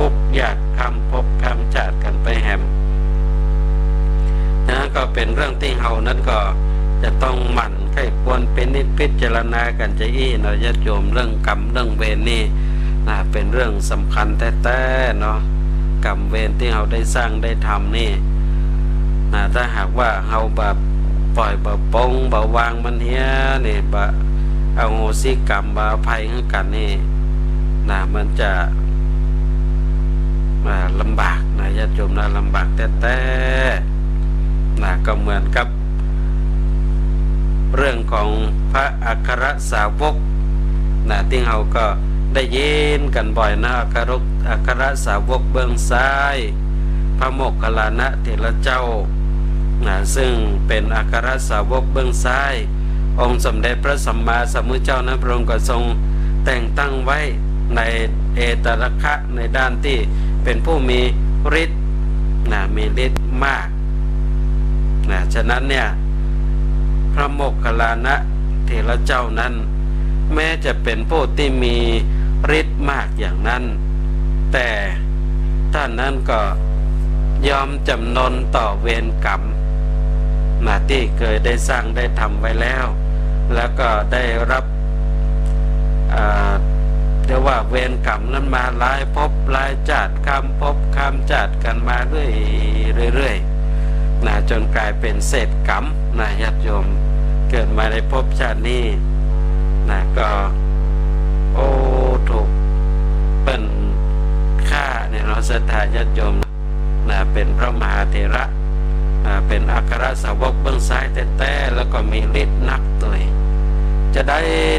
กข์ยากคำพบคำชาติกันไปแหมก็เป็นเรื่องที่เฮานั้นก็จะต้องหมั่นใคร่ควรเป็นนิจพิจารณากันใจญาติโยมเรื่องกรรมเรื่องเวรนี่เป็นเรื่องสำคัญแท้ๆเนาะกรรมเวรที่เราได้สร้างได้ทำนี่ถ้าหากว่าเราแบบปล่อยแบบปงแบบวางมันเฮียนี่แบบอโหสิกรรมแบบอภัยให้กันนี่มันจะลำบากญาติโยมลำบากแท้ๆก็เหมือนกับเรื่องของพระอัครสาวกที่เราก็ได้ยินกันบ่อยอัครสาวกเบื้องซ้ายพระโมคคัลลานะเถระเจ้าซึ่งเป็นอัครสาวกเบื้องซ้ายองค์สมเด็จพระสัมมาสัมพุทธเจ้านั้นพระองค์ก็ทรงแต่งตั้งไว้ในเอตระคะในด้านที่เป็นผู้มีฤทธิ์มีฤทธิ์มากฉะนั้นเนี่ยพระโมคคัลลานะเถระเจ้านั้นแม้จะเป็นผู้ที่มีฤทธิ์มากอย่างนั้นแต่ท่านนั้นก็ยอมจำนนต่อเวรกรรมที่เคยได้สร้างได้ทำไว้แล้วก็ได้รับเรียกว่าเวรกรรมนั้นมาหลายภพหลายชาติข้ามภพข้ามชาติกันมาเรื่อยจนกลายเป็นเศษกรรมญาติโยมเกิด มาในภพชาตินี้นะก็โอ้ถูกเป็นฆ่าเนี่ยเราศรัทธาญาติโยมนะเป็นพระมหาเถระเป็นอัครสาวกเบื้องซ้ายแต่แล้วก็มีฤทธิ์นักตัวจะได้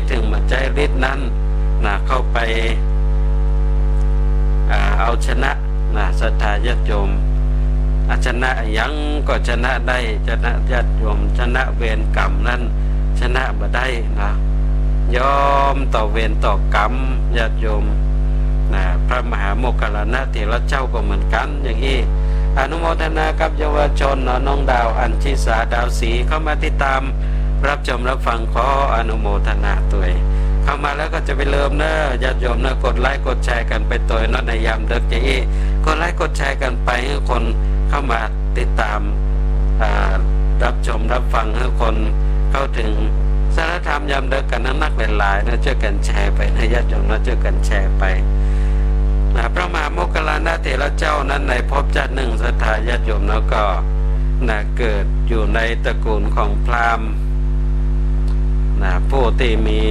ถึงมาใจฤทธิ์นั้นนะเข้าไปเอาชนะนะศรัทธาญาติโยมชนะยังก็ชนะได้ชนะญาติโยมชนะเวรกรรมนั้นชนะมาได้นะยอมต่อเวรต่อกรรมญาติโยมนะพระมหาโมคคัลลานะเถระเจ้าก็เหมือนกันอย่างนี้อนุโมทนากับเยาวชนน้องดาวอัญชิสาดาวศรีเข้ามาติดตามรับชมรับฟังขออนุโมทนาตัวเข้ามาแล้วก็จะไปเริ่มเนอะญาติโยมนะกดไลค์กดแชร์กันไปตัวนั่นในยามเด็กจะกดไลค์กดแชร์กันไปให้คนเข้ามาติดตามรับชมรับฟังให้คนเข้าถึงสารธรรมยามเด็กกันนักหลายๆนะช่วยกันแชร์ไปนะญาติโยมนะช่วยกันแชร์ไปพระมหาโมคคัลลานะเถระเจ้านั้นในภพชาติหนึ่งศรัทธาญาติโยมแล้วก็เกิดอยู่ในตระกูลของพราหมณ์ผู้ที่มี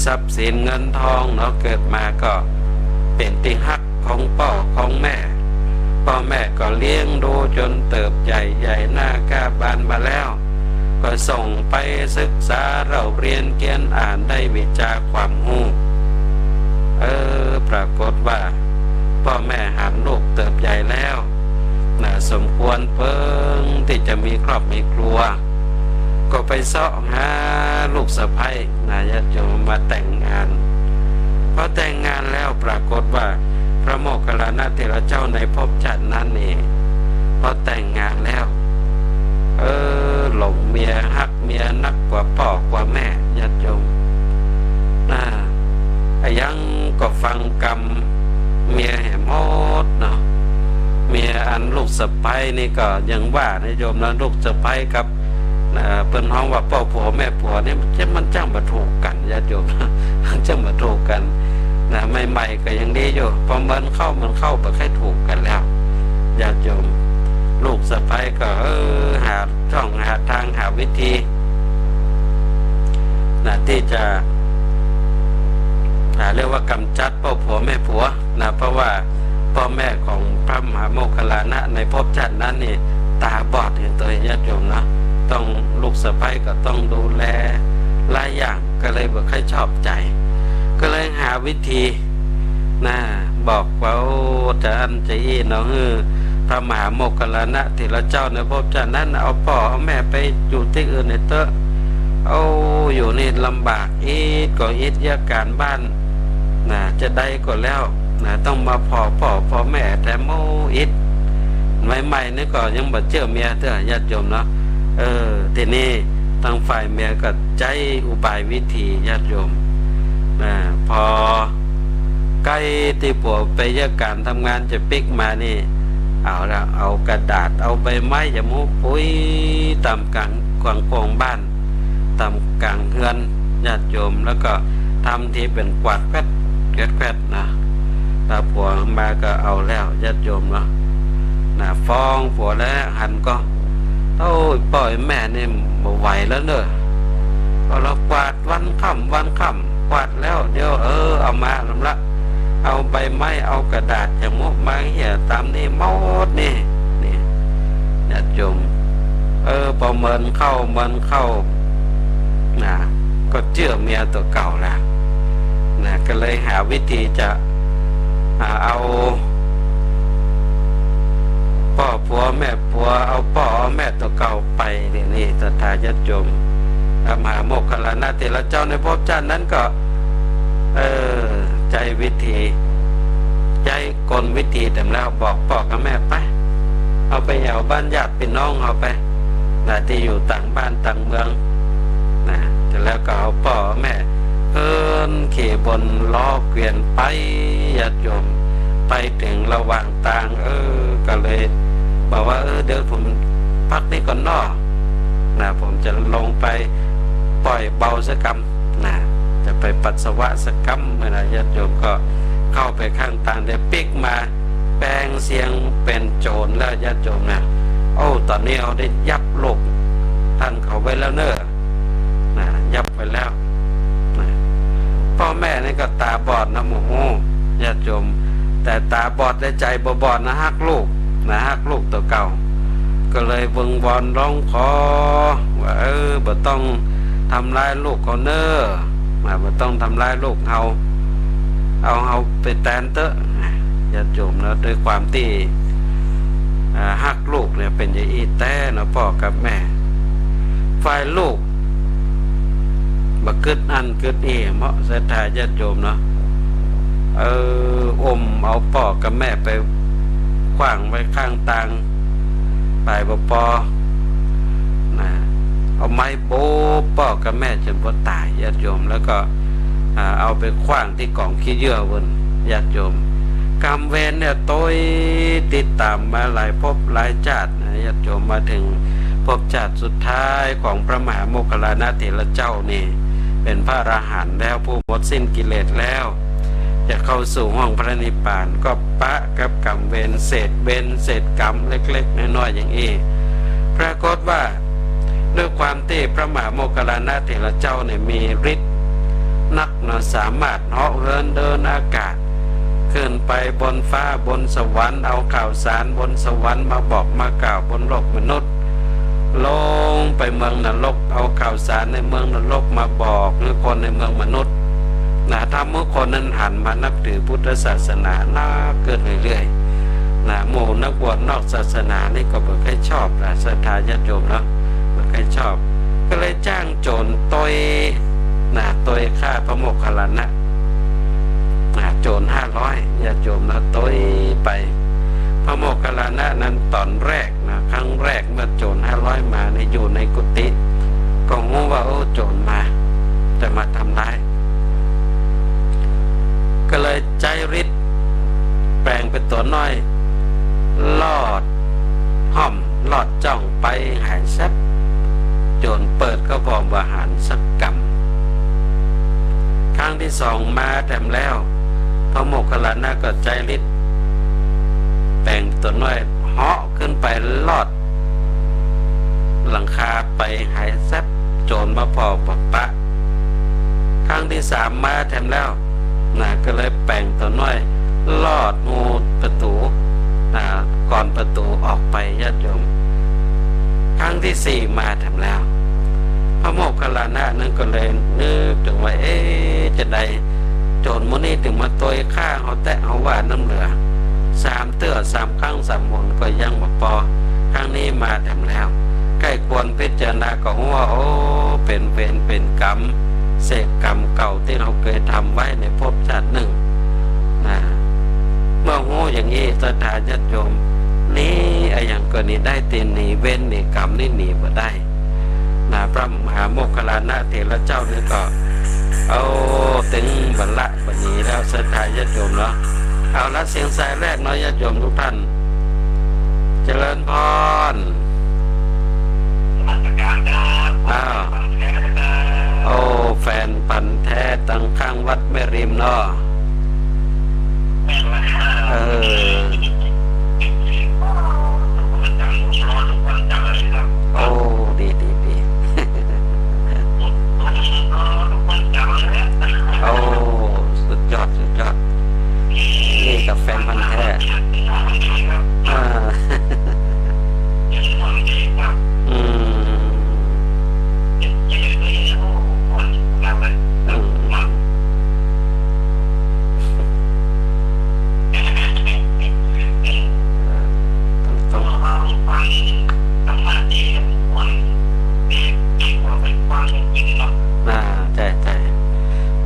ทรัพย์สินเงินทองเนาะเกิดมาก็เป็นที่ฮักของพ่อของแม่พ่อแม่ก็เลี้ยงดูจนเติบใหญ่หน้ากาบานมาแล้วก็ส่งไปศึกษาเราเรียนเขียนอ่านได้วิชาความรู้ปรากฏว่าพ่อแม่หันลูกเติบใหญ่แล้วสมควรเพิ่งที่จะมีครอบมีครัวก็ไปเสาะหาลูกสะใภ้ญาติโยมมาแต่งงานพอแต่งงานแล้วปรากฏว่าพระโมคคัลลานะเถระเจ้าในภพชาตินั้นเองพอแต่งงานแล้วหลงเมียฮักเมียนักกว่าพ่อกว่าแม่ญาติโยมยังก็ฟังกรรมเมียแห่หมดเนาะเมียอันลูกสะใภ้นี่ก็ยังว่านะโยมนะลูกสะใภ้กับเป็นห้องว่าพ่อผัวแม่ผัวนี่มันจ้างมาถูกกันญาติโยมจ้างมาถูกกันใหม่ๆก็ยังดีอยู่พอมันเข้าไปแค่ถูกกันแล้วญาติโยมลูกสะใภ้ก็หาช่องหาทางหาวิธีที่จะเรียกว่ากำจัดพ่อผัวแม่ผัวเพราะว่าพ่อแม่ของพระมหาโมคคัลลานะในภพชาตินั้นนี่ตาบอดเห็นตัวญาติโยมนะต้องลูกสะใภ้ก็ต้องดูแลหลายอย่างก็เลยบอกให้ชอบใจก็เลยหาวิธีบอกว่าจะอันจะเนาะพระมหาโมคคัลลานะเถระเจ้าในภพชาตินั้นเอาพ่อเอาแม่ไปอยู่ที่อื่นในเตอะอยู่นี่ลำบากก็ยากการบ้านจะได้ก็แล้วต้องมาพ่อแม่แต่โมใหม่ๆนี่ก็ยังบ่เจอเมียเถอะญาติโยมเนาะทีนี้ทางฝ่ายเมียก็ใจอุบายวิธีญาติโยมพอใกล้ที่ผัวไปยากการทำงานจะปิกมานี่เอาแล้วเอากระดาษเอาใบไม้อย่ามุปุ๋ยตามกลางกวางบ้านตามกลางเฮือนญาติโยมแล้วก็ทำที่เป็นกวาดแควดนะถ้าผัวมาก็เอาแล้วญาติโยมเนาะฟ้องผัวแล้วหันก็ปล่อยแม่นี่บ่ไหวแล้วเนอะก็เรากวาดวันค่ำกวาดแล้วเดี๋ยวเอามาลำละเอาใบไม้เอากระดาษจะมุกมาเหี้ยตามนี่หมดนี่ญาติโยมพอเมินเข้าก็เชื่อเมียตัวเก่าแล้วก็เลยหาวิธีจะเอาพ่อผัวแม่ผัวเอาพ่อเอาแม่ตัวเก่าไปนี่ศรัทธาญาติโยมมหาโมคคัลลานะเถระเจ้าในภพชาตินั้นก็ใจวิธีใจกลวิธีแต่แล้วบอกพ่อกับแม่ไปเอาไปเอาบ้านญาติพี่น้องเอาไปที่อยู่ต่างบ้านต่างเมืองแต่แล้วก็เอาพ่อแม่ขี่บนล้อเกวียนไปญาติโยมไปถึงระหว่างทางก็เลยบอกว่าเดี๋ยวผมพักนี่ก่อนนอผมจะลงไปปล่อยเบาสักกำจะไปปัสสาวะสักกำญาติโยมก็เข้าไปข้างทางเดี๋ยวปิกมาแปลงเสียงเป็นโจรแล้วญาติโยมตอนนี้เอาได้ยับโลกท่านเขาไว้แล้วเนอะ ยับไปแล้วนะพ่อแม่นี่ก็ตาบอดนะโมโหญาติโยมแต่ตาบอดได้ใจบ่บอดนะฮักลูกนะฮักลูกตัวเก่าก็เลยวิงวอนร้องขอว่าบ่ต้องทำร้ายลูกเขาเน้อบ่ต้องทำร้ายลูกเอาไปแตนเตอะญาติโยมนะด้วยความที่ฮักลูกเนี่ยเป็นอย่างอีแต่นะพ่อกับแม่ฝ่ายลูกบ่กึดอันกึดอีเหมาะศรัทธาญาติโยมเนาะเอาพ่อกับแม่ไปขว้างไว้ข้างตางไปบ่พอนะเอาไม้โป๊พ่อกับแม่จนบ่ตายญาติโยมแล้วก็เอาไปขว้างที่กองขี้เยื่อเพิ่นญาติโยมกรรมเวรเนี่ยโตยติดตามมาหลายภพหลายชาตินะญาติโยมมาถึงภพชาติสุดท้ายของพระมหาโมคคัลลานะเถระเจ้านี่เป็นพระอรหันต์แล้วผู้หมดสิ้นกิเลสแล้วจะเข้าสู่ห้องพระนิพพานก็ปะกับกรรมเวรเศษกรรมเล็กๆน้อยๆอย่างนี้ปรากฏว่าด้วยความที่พระมหาโมคคัลลานะเถระเจ้าเนี่ยมีฤทธิ์นักนะสามารถเหาะเหินเดินอากาศขึ้นไปบนฟ้าบนสวรรค์เอาข่าวสารบนสวรรค์มาบอกมากล่าวบนโลกมนุษย์ลงไปเมืองนรกเอาข่าวสารในเมืองนรกมาบอกให้คนในเมืองมนุษย์นะทำเมื่อคนนั้นหันมานับถือพุทธศาสนาน่าเกิดเรื่อยๆนะหมู่นักบวชนอกศาสนานี่ก็ไม่ค่อยชอบนะศรัทธาญาติโยมเนาะไม่ค่อยชอบก็เลยจ้างโจรตอยฆ่าพระโมคคัลลานะโจร500ญาติโยมนะตอยไปพระโมคคัลลานะนั้นตอนแรกนะครั้งแรกเมื่อโจร500มาในอยู่ในกุฏิก็งูว่าโจรมาจะมาทำร้ายก็เลยใจฤทธิ์แปลงเป็นตัวน้อยลอดห้อมลอดจ้องไปหายแซบโจรเปิดก็บอกว่าหารสักกรรมครั้งที่2มาแถมแล้วพระโมคคัลลานะก็ใจฤทธิ์แปลงตัวน้อยเหาะขึ้นไปลอดหลังคาไปหายแซบโจรมาพอปะครั้งที่3มาแถมแล้วก็เลยแปลงตัวน้อยลอดงูประตูก่อนประตูออกไปญาติโยมครั้งที่4มาแถมแล้วพระโมคคัลลานะนั้นก็เลยนึกถึงว่าจะได้โจรมื้อนี้ถึงมาตอยฆ่าเขาแตะเขาว่าน้ำเหลือ3 เตื้อ3 ครั้ง3 หนก็ยังบ่พอครั้งนี้มาแถมแล้วใกล้ควรพิจารณาก็ว่าเป็นเวรเป็นกรรมเศษกรรมเก่าที่เราเคยทำไว้ในภพชาติหนึ่งเมื่อหูอย่างนี้ศรัทธาญาติโยมนี้อย่างกรณีได้ตีนหนีเว้นหนีกรรมนี่หนีบ่ได้พระมหาโมคคัลลานะเถระเจ้านี่ก็เอาถึงบรรละบัดนี้แล้วศรัทธาญาติโยมเนาะเอาละเสียงสายแรกเนาะญาติโยมทุกท่านเจริญพรแฟนพันธุ์แท้ตั้งข้างวัดแม่ริมเนาะดีสุดยอดนี่กับแฟนพันธุ์แท้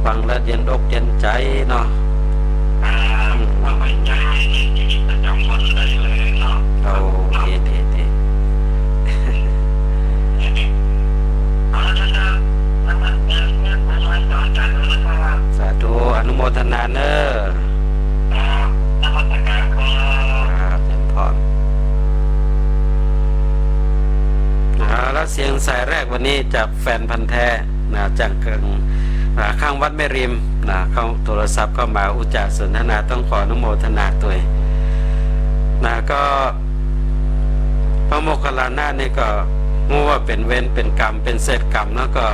ฟังแล้วเย็นอกเย็นใจเนาะดีสาธุอนุโมทนาเนอะเป็นพรแล้วเสียงสายแรกวันนี้จากแฟนพันธุ์แท้จากข้างวัดแม่ริมเขาโทรศัพท์เข้ามาอุจจาสนทนาต้องขออนุโมทนาตัวก็พระโมคคัลลานะนี่ก็รู้ว่าเป็นเวรเป็นกรรมเป็นเศษกรรมแล้วก็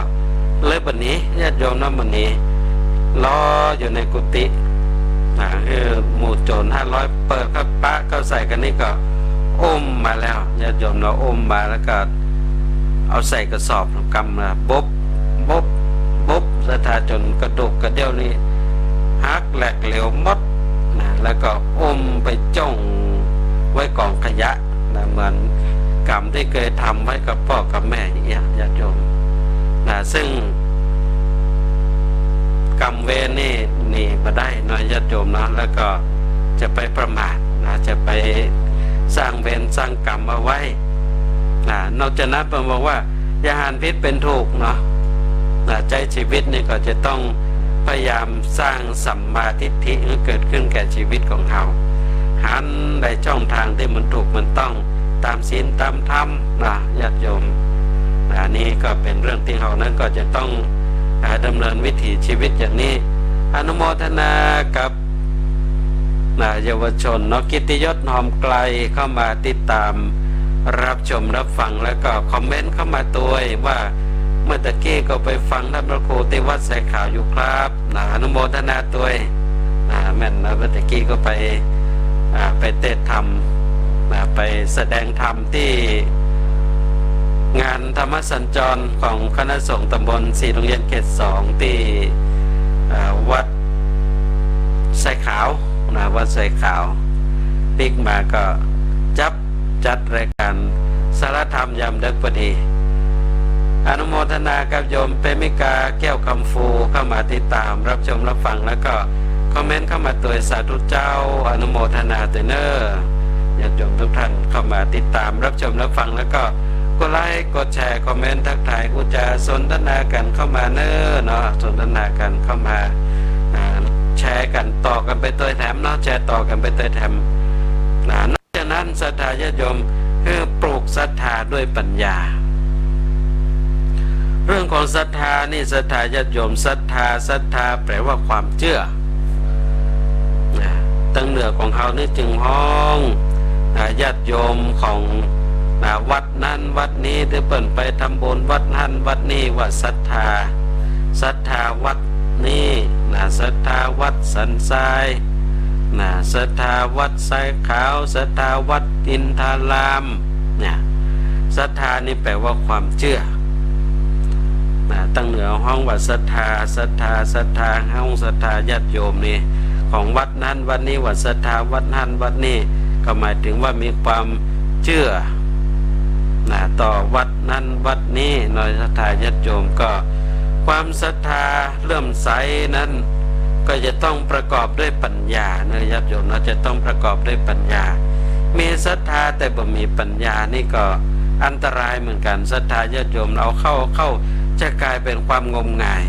เลยบัดนี้ญาติโยมนะบัดนี้รออยู่ในกุฏิหมู่โจร500เปิดเข้าปะเข้าใส่กันนี่ก็อุ้มมาแล้วญาติโยมเราอุ้มมาแล้วก็เอาใส่กระสอบกำมาบ๊บศรัทธาจนกระดูกกระเดี่ยวนี่หักแหลกเหลวหมดนะแล้วก็อุ้มไปจ้องไว้กองขยะนะเหมือนกรรมที่เคยทำไว้กับพ่อกับแม่อย่างเงี้ยญาติโยมนะซึ่งกรรมเวรนี่หนีมาได้น้อยญาติโยมนะแล้วก็จะไปประมาทนะจะไปสร้างเวรสร้างกรรมเอาไว้นะนอกจากนั้นผมบอกว่าอย่าหันผิดเป็นถูกเนาะนะใจชีวิตนี่ก็จะต้องพยายามสร้างสัมมาทิฏฐิให้เกิดขึ้นแก่ชีวิตของเราหันในช่องทางที่มันถูกมันต้องตามศีลตามธรรมนะญาติโยมอันนี้ก็เป็นเรื่องที่เรานั้นก็จะต้องดำเนินวิถีชีวิตอย่างนี้อนุโมทนากับเยาวชนนกิตติยศหอมไกลเข้ามาติดตามรับชมรับฟังแล้วก็คอมเมนต์เข้ามาตัวว่าเมื่อตะกี้ก็ไปฟังท่านพระครูที่วัดสายขาวอยู่ครับอนุโมทนาตัวแม่นเมื่อตะกี้ก็ไปเทศธรรมไปแสดงธรรมที่งานธรรมสัญจรของคณะสงฆ์ตำบลศรีโรงเรียนเขต2ที่วัดสายขาววัดสายขาวปิกมาก็จัดรายการสารธรรมยามดึกพอดีอนุโมทนากับโยมเปมิกาแก้วคำฟูเข้ามาติดตามรับชมรับฟังแล้วก็คอมเมนต์เข้ามาตัวสาธุเจ้าอนุโมทนาเตเนอร์ญาติโยมทุกท่านเข้ามาติดตามรับชมรับฟังแล้วก็กดไลค์กดแชร์คอมเมนต์ทักทายอุจาสนทนากันเข้ามาเนาะสนทนากันเข้ามาแชร์กันต่อกันไปตัวแถมเนาะแชร์ต่อกันไปตัวแถมนอกจากนั้นศรัทธาญาติโยมคือปลูกศรัทธาด้วยปัญญาเรื่องของศรัทธานี่ศรัทธาญาติโยมศรัทธาแปลว่าความเชื่อตั้งเหนือของเขานี่จึงห้องญาติโยมของวัดนั้นวัดนี้ที่เปิ่นไปทำบุญวัดนั้นวัดนี้ว่าศรัทธาวัดนี้ศรัทธาวัดสันทรายศรัทธาวัดสายขาวศรัทธาวัดอินทารามเนี่ยศรัทธานี่แปลว่าความเชื่อตั้งเหนือห้องว่าศรัทธาห้องศรัทธาญาติโยมนี่ของวัดนั้นวัดนี้ว่าศรัทธาวัดนั้นวัดนี้ก็หมายถึงว่ามีความเชื่อต่อวัดนั้นวัดนี้หน่อยศรัทธาญาติโยมก็ความศรัทธาเลื่อมใสนั้นก็จะต้องประกอบด้วยปัญญานะญาติโยมเราจะต้องประกอบด้วยปัญญามีศรัทธาแต่บ่มีปัญญานี่ก็อันตรายเหมือนกันศรัทธาญาติโยมเอาเข้าจะกลายเป็นความงมงาย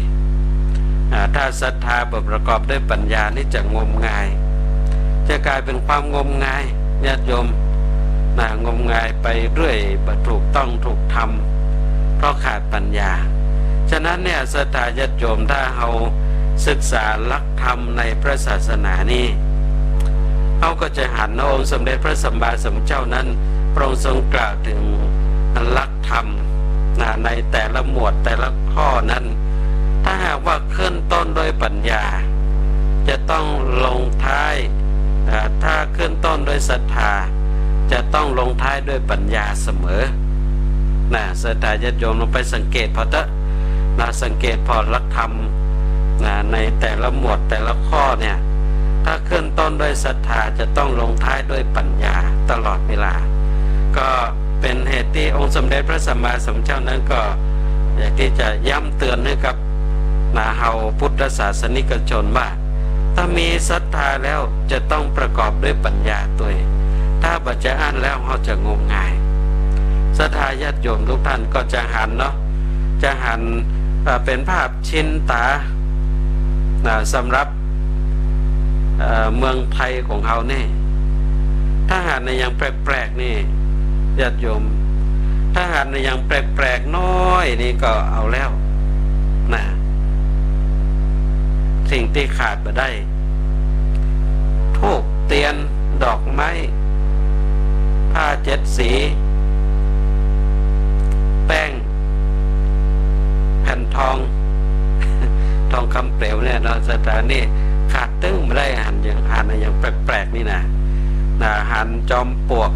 ถ้าศรัทธาประกอบด้วยปัญญานี่จะงมงายจะกลายเป็นความงมงายญาติโยมงมงายไปเรื่อยถูกต้องถูกทำเพราะขาดปัญญาฉะนั้นเนี่ยศรัทธาญาติโยมถ้าเราศึกษาหลักธรรมในพระศาสนานี้เขาก็จะหันองค์สมเด็จพระสัมมาสัมพุทธเจ้านั้นพระองค์ทรงกล่าวถึงหลักธรรมในแต่ละหมวดแต่ละข้อนั้นถ้าหากว่าขึ้นต้นด้วยปัญญาจะต้องลงท้ายถ้าขึ้นต้นด้วยศรัทธาจะต้องลงท้ายด้วยปัญญาเสมอศรัทธาญาติโยมลงไปสังเกตพอสังเกตพอหลักธรรมในแต่ละหมวดแต่ละข้อเนี่ยถ้าขึ้นต้นด้วยศรัทธาจะต้องลงท้ายด้วยปัญญาตลอดเวลาก็เป็นเหตุที่องค์สมเด็จพระสัมมาสัมพุทธเจ้านั้นก็อยากที่จะย้ำเตือนให้กับเฮาพุทธศาสนิกชนว่าถ้ามีศรัทธาแล้วจะต้องประกอบด้วยปัญญาตัวเองถ้าบัจจะอ่านแล้วเขาจะงมงายศรัทธาญาติโยมทุกท่านก็จะหันเป็นภาพชินตาสำหรับเมืองไทยของเขาเนี่ยถ้าหันในอย่างแปลกๆนี่ญาติโยมถ้าหันในอย่างแปลกๆน้อยนี่ก็เอาแล้วสิ่งที่ขาดไปได้ธูปเทียนดอกไม้ผ้าเจ็ดสีแป้งแผ่นทอง ทองคำเปลวเนี่ยเนาะสถานนี่ขาดตึ้งไม่ได้หันอย่างแปลกๆนี่นะหันจอมปลวก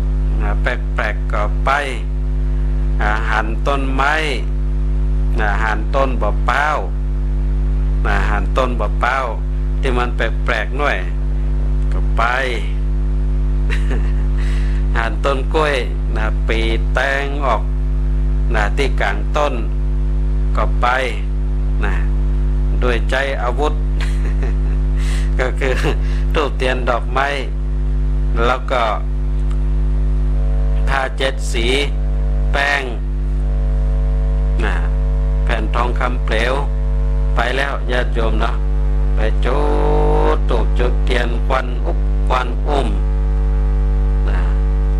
แปลกๆก็ไปหันต้นไม้หันต้นบ่อเป้าหันต้นบ่อเป้าที่มันแปลกๆหน่อยก็ไป หันต้นกล้วยปีแตงออกที่กลางต้นก็ไปด้วยใจอาวุธ ก็คือทูบเทียนดอกไม้แล้วก็ผ้าเจ็ดสีแป้งแผ่นทองคำเปลวไปแล้วญาติโยมเนาะไปจุดตูบจุดเทียนควัน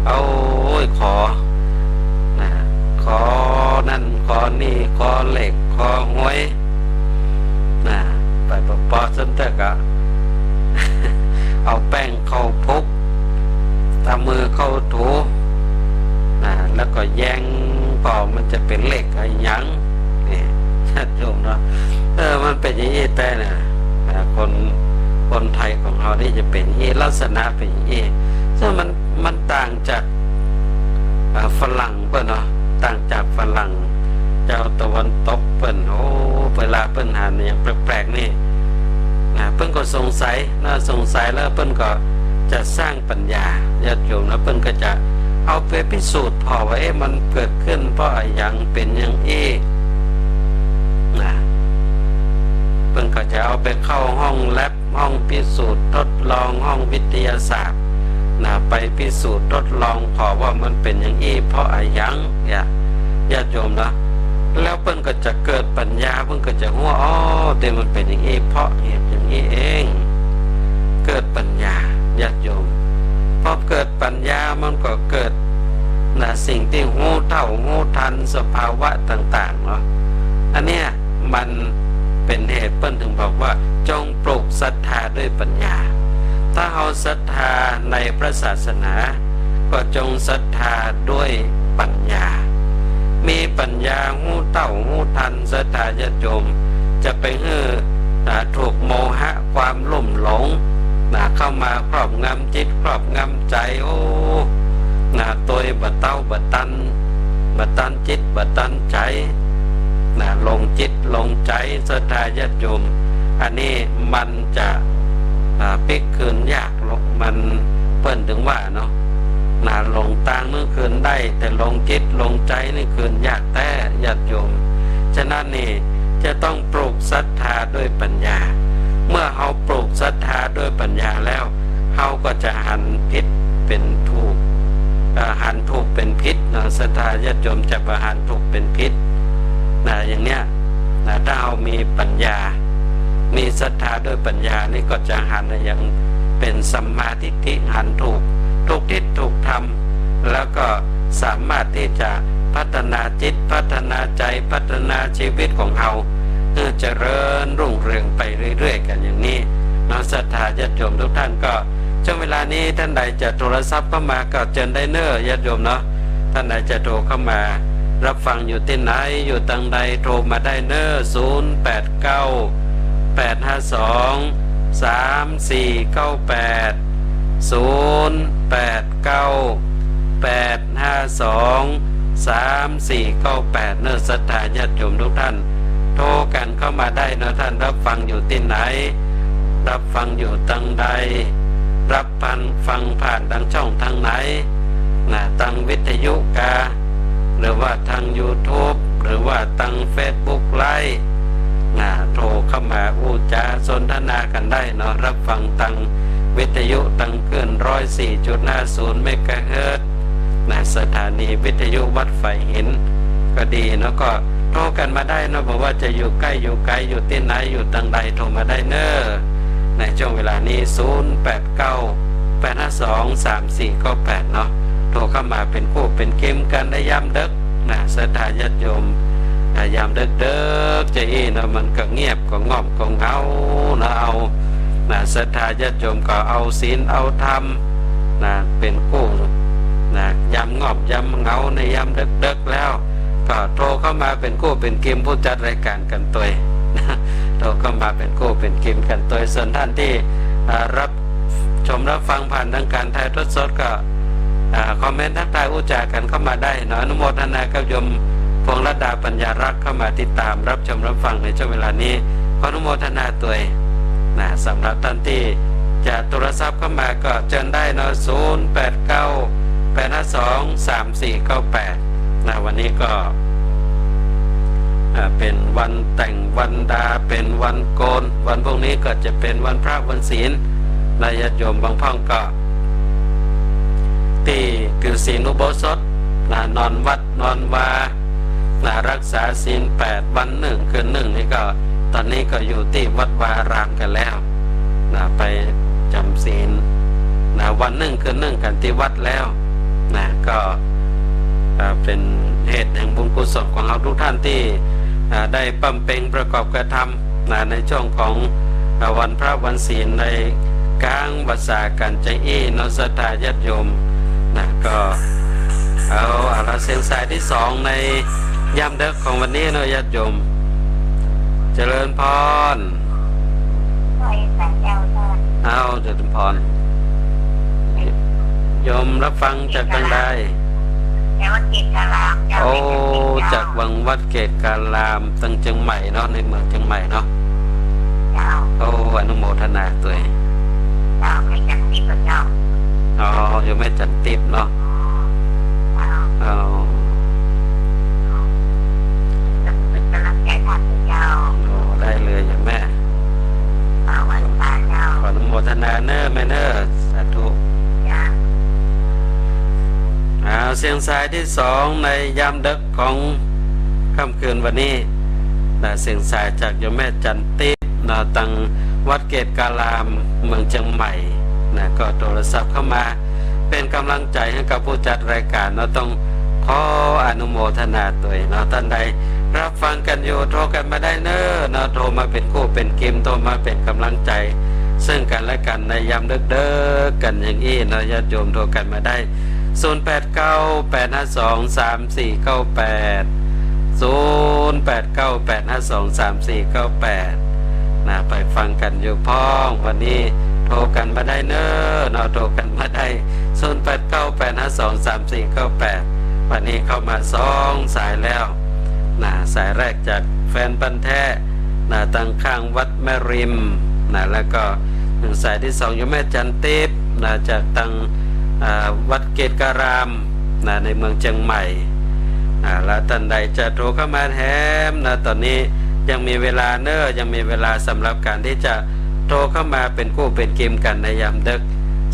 เอาขอนั่นขอนี่ขอเหล็กขอหวยไปปอสันเตกะ เอาแป้งเข้าพุกตามือเข้าถูแล้วก็แยงพอมันจะเป็นเหล็กอะไรยังนี่ชัดโยมเนาะมันเป็นอย่างนี้แต่นะคนไทยของเรานี่จะเป็นอย่างนี้ลักษณะเป็นอย่างนี้ซึ่งมันต่างจากฝรั่งเปิ้นเนาะต่างจากฝรั่งเจ้าตะวันตกเปิ้นเวลาเปิ้นหาอย่างแปลกๆนี่เปิ้นก็สงสัยแล้วเปิ้นก็จะสร้างปัญญาญาติโยมแล้วเปิ้นก็จะเอาไปพิสูจน์พอว่ามันเกิดขึ้นเพราะอย่างเป็นอย่างเปิ้นก็จะเอาไปเข้าห้องแลบห้องพิสูจน์ทดลองห้องวิทยาศาสตร์ไปพิสูจน์ทดลองพอว่ามันเป็นอย่างเพราะอย่างญาติโยมนะแล้วเปิ้นก็จะเกิดปัญญาเปิ้นก็จะรู้แต่มันเป็นอย่างเพราะเหตุอย่างเองเกิดปัญญาญาติโยมพอเกิดปัญญามันก็เกิดสิ่งที่รู้เท่ารู้ทันสภาวะต่างๆเนาะอันเนี้ยมันเป็นเหตุเปิ้นถึงบอกว่าจงปลูกศรัทธาด้วยปัญญาถ้าเอาศรัทธาในพระศาสนาก็จงศรัทธาด้วยปัญญามีปัญญาหูเต่าหูทันศรัทธาญาติโยมจะไปถูกโมหะความลุ่มหลงเข้ามาครอบงำจิตครอบงำใจตัวบัดเต้าบัดตันจิตบัดตันใจลงจิตลงใจศรัทธาญาติโยมอันนี้มันจะปิกคืนยากหรอกมันเปิ้นถึงว่าเนาะลงตางนึกคืนได้แต่ลงจิตลงใจนี่คืนยากแต่ญาติโยมฉะนั้นนี่จะต้องปลูกศรัทธาด้วยปัญญาเมื่อเราปลูกศรัทธาด้วยปัญญาแล้วเราก็จะหันผิดเป็นถูกหันถูกเป็นพิษศรัทธาญาติโยมจะประหันถูกเป็นพิษอย่างเนี้ยถ้าเรามีปัญญามีศรัทธาด้วยปัญญานี่ก็จะหันอย่างเป็นสัมมาทิฏฐิหันถูกทิศถูกธรรมแล้วก็สามารถที่จะพัฒนาจิตพัฒนาใจพัฒนาชีวิตของเราเจริญรุ่งเรืองไปเรื่อยๆกันอย่างนี้ศรัทธาญาติโยมทุกท่านก็ช่วงเวลานี้ท่านใดจะโทรศัพท์เข้ามาก็เชิญได้เน้อญาติโยมเนาะท่านใดจะโทรเข้ามารับฟังอยู่ที่ไหนอยู่ทางใดโทรมาได้เน้อ089-852-3498 เน้อศรัทธาญาติโยมทุกท่านโทรกันเข้ามาได้เนาะท่านรับฟังอยู่ที่ไหนรับฟังอยู่ทางใดรับฟังผ่านทางช่องทางไหนทางวิทยุกาหรือว่าทาง YouTube หรือว่าทาง Facebook ไลฟ์โทรเข้ามาอู้จาสนทนากันได้เนาะรับฟังทางวิทยุทางคลื่น 104.50 เมกะเฮิรตซ์สถานีวิทยุวัดไฟหินก็ดีเนาะก็โทรกันมาได้เนาะบอกว่าจะอยู่ใกล้อยู่ไกลอยู่ที่ไหนอยู่ทางใดโทรมาได้เน้อในช่วงเวลานี้089-852-3498เนาะโทรเข้ามาเป็นคู่เป็นเกมกันในยามดึกศรัทธาญาติโยมยามดึกจะเนาะมันก็เงียบก็ง่อมก็เหงาเอาศรัทธาญาติโยมก็เอาศีลเอาธรรมเป็นคู่ยามง่อมยามเหงาในยามดึกแล้วก็โทรเข้ามาเป็นคู่เป็นเกมผู้จัดรายการกันตัว โทรเข้ามาเป็นคู่เป็นกิมกันโดยส่วนท่านที่รับชมรับฟังผ่านทางการถ่ายทอดสดก็คอมเมนต์ทักทายอุจากันเข้ามาได้เนาะอนุโมทนากับโยมพวงรัตดาปัญญารักษ์เข้ามาติดตามรับชมรับฟังในช่วงเวลานี้ขออนุโมทนาตัวนะสำหรับท่านที่จะโทรศัพท์เข้ามาก็เชิญได้เนาะ0898523498นะวันนี้ก็เป็นวันแต่งวันดาเป็นวันโกนวันพวกนี้ก็จะเป็นวันพระวันศีลญาติโยมบางพ่องก็ที่ถือศีลอุโบสถนอนวัดนอนวารักษาศีล8วัน1คืน1นี่ก็ตอนนี้ก็อยู่ที่วัดวารามกันแล้วไปจำศีลวัน1คืน1กันที่วัดแล้วก็เป็นเหตุแห่งบุญกุศลของเราทุกท่านที่ได้บำเพ็ญประกอบกระทำในช่วงของวันพระวันศีลในกลางภาษากันใจนสตาญาติโยมก็เอาละเสียงสายที่2ในยามดึกของวันนี้เนาะญาติโยมเจริญพรเอาเจริญพรโยมรับฟังจากทางใดวัดเกตการามโอ้จากวัดเกตการามตั้งเชียงใหม่เนาะในเมืองเชียงใหม่เนาะโอ้อนุโมทนาตัวไม่จันติบเจ้าอ๋อยังไม่จันติบเนาะเอาเป็นกำลังใจท่านเจ้าโอ้ได้เลยอย่างแม่วันตาเจ้าขออนุโมทนาเนอแม่เนอสาธุเสียงสายที่2ในยามดึกของค่ำคืนวันนี้เสียงสายจากโยมแม่จันติตังวัดเกตการามเมืองเชียงใหม่ก็โทรศัพท์เข้ามาเป็นกำลังใจให้กับผู้จัดรายการต้องขออนุโมทนาตัวท่านใดรับฟังกันอยู่โทรกันมาได้เนอะโทรมาเป็นคู่เป็นกิมโทรมาเป็นกำลังใจซึ่งกันและกันในยามดึกกันอย่างนี้ญาติโยมโทรกันมาได้0898523498 ไปฟังกันอยู่พ้องวันนี้โทรกันมาได้เนอะโทรกันมาได้0898523498วันนี้เข้ามา2สายแล้วสายแรกจากแฟนพันธุ์แท้ตั้งข้างวัดแม่ริมแล้วก็สายที่2อยู่แม่จันติบจากตั้งวัดเกตการามในเมืองเชียงใหม่แล้วท่านใดจะโทรเข้ามาแถมตอนนี้ยังมีเวลายังมีเวลาสำหรับการที่จะโทรเข้ามาเป็นคู่เป็นกิมกันในยามดึก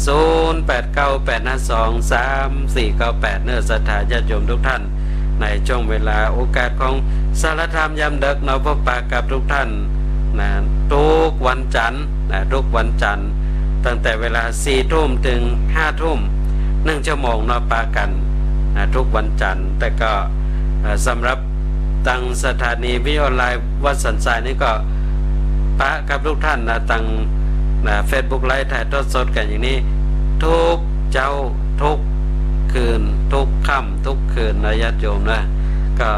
0898523498สถานญาติโยมทุกท่านในช่วงเวลาโอกาสของสารธรรมยามดึกพบปะกับทุกท่านทุกวันจันทร์ทุกวันจันทร์ตั้งแต่เวลา 4 ทุ่มถึง 5 ทุ่ม1 ชั่วโมงปะกันทุกวันจันทร์แต่ก็สำหรับตั้งสถานีวิทยุออนไลน์วัดสันทรายนี่ก็ปะกับทุกท่านตั้งFacebook ไลฟ์ถ่ายทอดสดกันอย่างนี้ทุกเจ้าทุกคืนทุกค่ำทุกคืนญาติโยมก็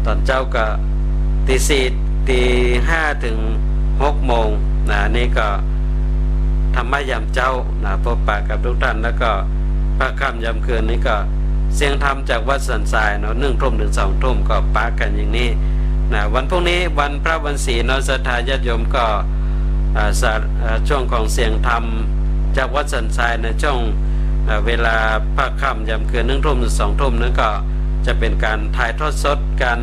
ตอนเจ้าก็ตี 4 ตี 5 ถึง 6 โมงนี่ก็ธรรมะยามเจ้าพบปะกับทุกท่านแล้วก็พระค่ำยามคืนนี้ก็เสียงธรรมจากวัดสันทราย1 ทุ่มถึง 2 ทุ่มก็ปะกันอย่างนี้วันพรุ่งนี้วันพระวันศีลศรัทธาญาติโยมก็ช่วงของเสียงธรรมจากวัดสันทรายในช่วงเวลาพระค่ำยามคืน1 ทุ่มถึง 2 ทุ่มนั้นก็จะเป็นการถ่ายทอดสดการ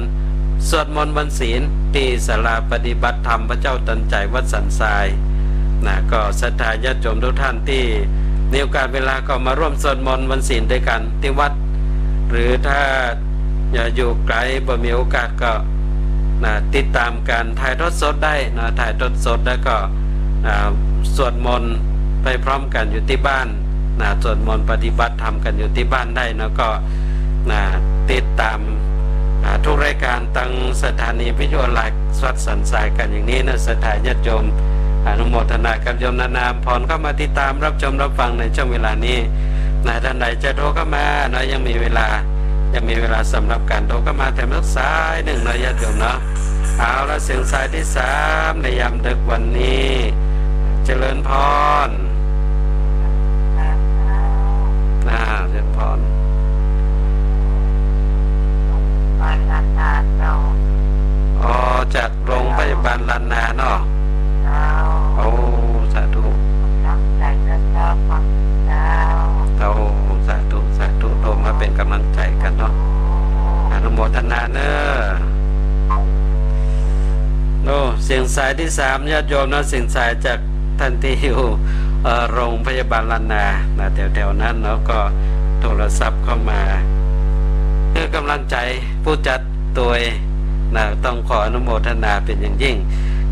สวดมนต์วันศีลที่ศาลาปฏิบัติธรรมพระเจ้าตันใจวัดสันทรายก็ศรัทธาญาติโยมทุกท่านที่มีโอกาสเวลาก็มาร่วมสวดมนต์วันศีลด้วยกันที่วัดหรือถ้าอยู่ไกลบ่มีโอกาสก็ติดตามการถ่ายทอดสดได้ถ่ายทอดสดแล้วก็สวดมนต์ไปพร้อมกันอยู่ที่บ้านสวดมนต์ปฏิบัติธรรมกันอยู่ที่บ้านได้ก็ติดตามทุกรายการตั้งสถานีวิทยุออนไลน์วัดสันทรายกันอย่างนี้สถานญาติโยมอนุโมทนากับโยมนานาพรเข้ามาติดตามรับชมรับฟังในช่วงเวลานี้ท่านใดจะโทรเข้ามายังมีเวลา ยังมีเวลาสำหรับการโทรเข้ามาแถมสักสายหนึ่งนะญาติโยมเนาะเอาละเสียงสายที่3ในยามดึกวันนี้ เจริญพรเจริญพรอ๋อจากโรงพยาบาลลานนาเนาะโอ้สาธุเราสาธุโทรมาเป็นกำลังใจกันเนาะอนุโมทนาเนอะโอ้เสียงสายที่3ญาติโยมนะเสียงสายจากท่านที่อยู่โรงพยาบาลลานนาแถวๆนั้นเนาะก็โทรศัพท์เข้ามาเพื่อกำลังใจผู้จัดตัวต้องขออนุโมทนาเป็นอย่างยิ่ง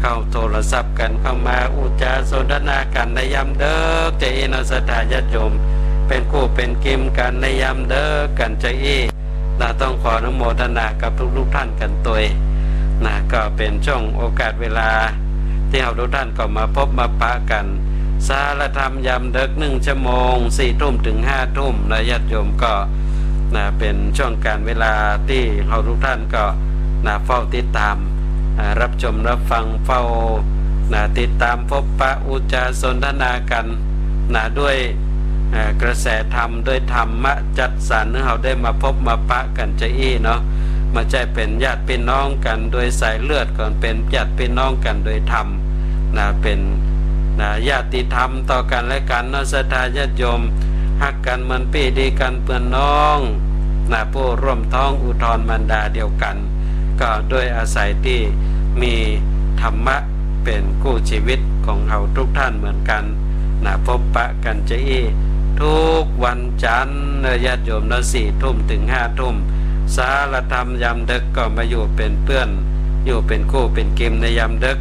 เข้าโทรศัพท์กันเข้ามาอุจาสนทนากันในยามเด้อใจอินสถาญาติโยมเป็นคู่เป็นกิมกันในยามเด้อกันใจอีต้องขออนุโมทนากับทุกท่านกันตัวก็เป็นช่วงโอกาสเวลาที่เราทุกท่านก็มาพบมาปะกันสารธรรมยามเด็ก1 ชั่วโมง 4 ทุ่มถึง 5 ทุ่มนะญาติโยมก็เป็นช่วงการเวลาที่เราทุกท่านก็เฝ้าติดตามรับชมรับฟังเฝ้าติดตามพบปะอุจาสนทนากันด้วยกระแสธรรมด้วยธรรมะจัดสรรให้เราได้มาพบมาปะกันใจอี้เนาะมาใจเป็นญาติพี่น้องกันโดยสายเลือดก่อนเป็นญาติพี่น้องกันโดยธรรมเป็นญาติธรรมต่อกันและกันเนาะศรัทธาญาติโยมฮักกันเหมือนพี่ดีกันเพื่อนน้องผู้ร่วมท้องอุทธรมารดาเดียวกันก็ด้วยอาศัยที่มีธรรมะเป็นคู่ชีวิตของเราทุกท่านเหมือนกันพบปะกันจะอี้ทุกวันจันทร์ญาติโยมนะ4 ทุ่มถึง 5 ทุ่มสารธรรมยามดึกก็มาอยู่เป็นเพื่อนอยู่เป็นคู่เป็นกิมในยามดึก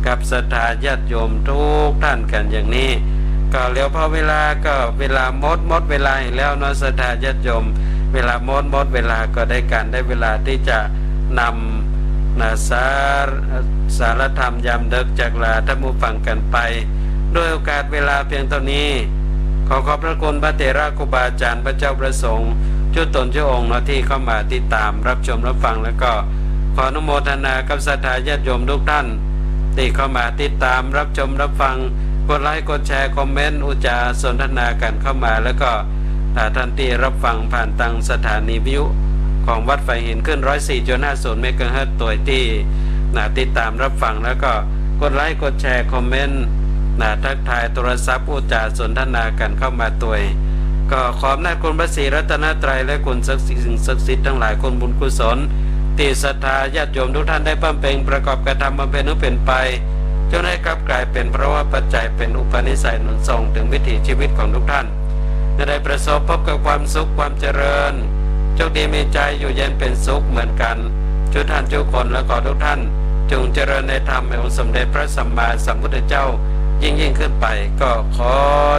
กับศรัทธาญาติโยมทุกท่านกันอย่างนี้ก็เลี้ยวพอเวลาก็เวลาหมดเวลาอีกแล้วเนาะศรัทธาญาติโยมเวลาหมดเวลาก็ได้เวลาที่จะนำสารธรรมยามดึกจากลาท่านผู้ฟังกันไปด้วยโอกาสเวลาเพียงเท่านี้ขอขอบพระคุณพระเถระครูบาอาจารย์พระเจ้าประสงค์ชุดตนชุดองค์ที่เข้ามาติดตามรับชมรับฟังแล้วก็ขออนุโมทนากับศรัทธาญาติโยมทุกท่านที่เข้ามาติดตามรับชมรับฟังกดไลค์กดแชร์คอมเมนต์อุจาสนทนากันเข้ามาแล้วก็ท่านที่รับฟังผ่านทางสถานีวิทยุของวัดไฟหินขึ้น 104.50 เมกะเฮิรตซ์ตัวที่ติดตามรับฟังแล้วก็กดไลค์กดแชร์คอมเมนต์ทักทายโทรศัพท์อุจาสนทนากันเข้ามาตัวก็ขอบนาคุณพระศรีรัตนตรัยและคุณศักดิ์สิทธิ์สิ่งศักดิ์สิทธิ์ทั้งหลายคนบุญกุศลที่ศรัทธาญาติโยมทุกท่านได้บำเพ็ญประกอบกระทำบำเพ็ญนั้นเป็นไปจนได้กลับกลายเป็นเพราะว่าปัจจัยเป็นอุปนิสัยหนุนส่งถึงวิถีชีวิตของทุกท่านจะได้ประสบพบกับความสุขความเจริญโชคดีมีใจอยู่เย็นเป็นสุขเหมือนกันทุกท่านทุกคนและขอทุกท่านจงเจริญในธรรมแห่งองค์สมเด็จพระสัมมาสัมพุทธเจ้ายิ่งขึ้นไปก็ขอ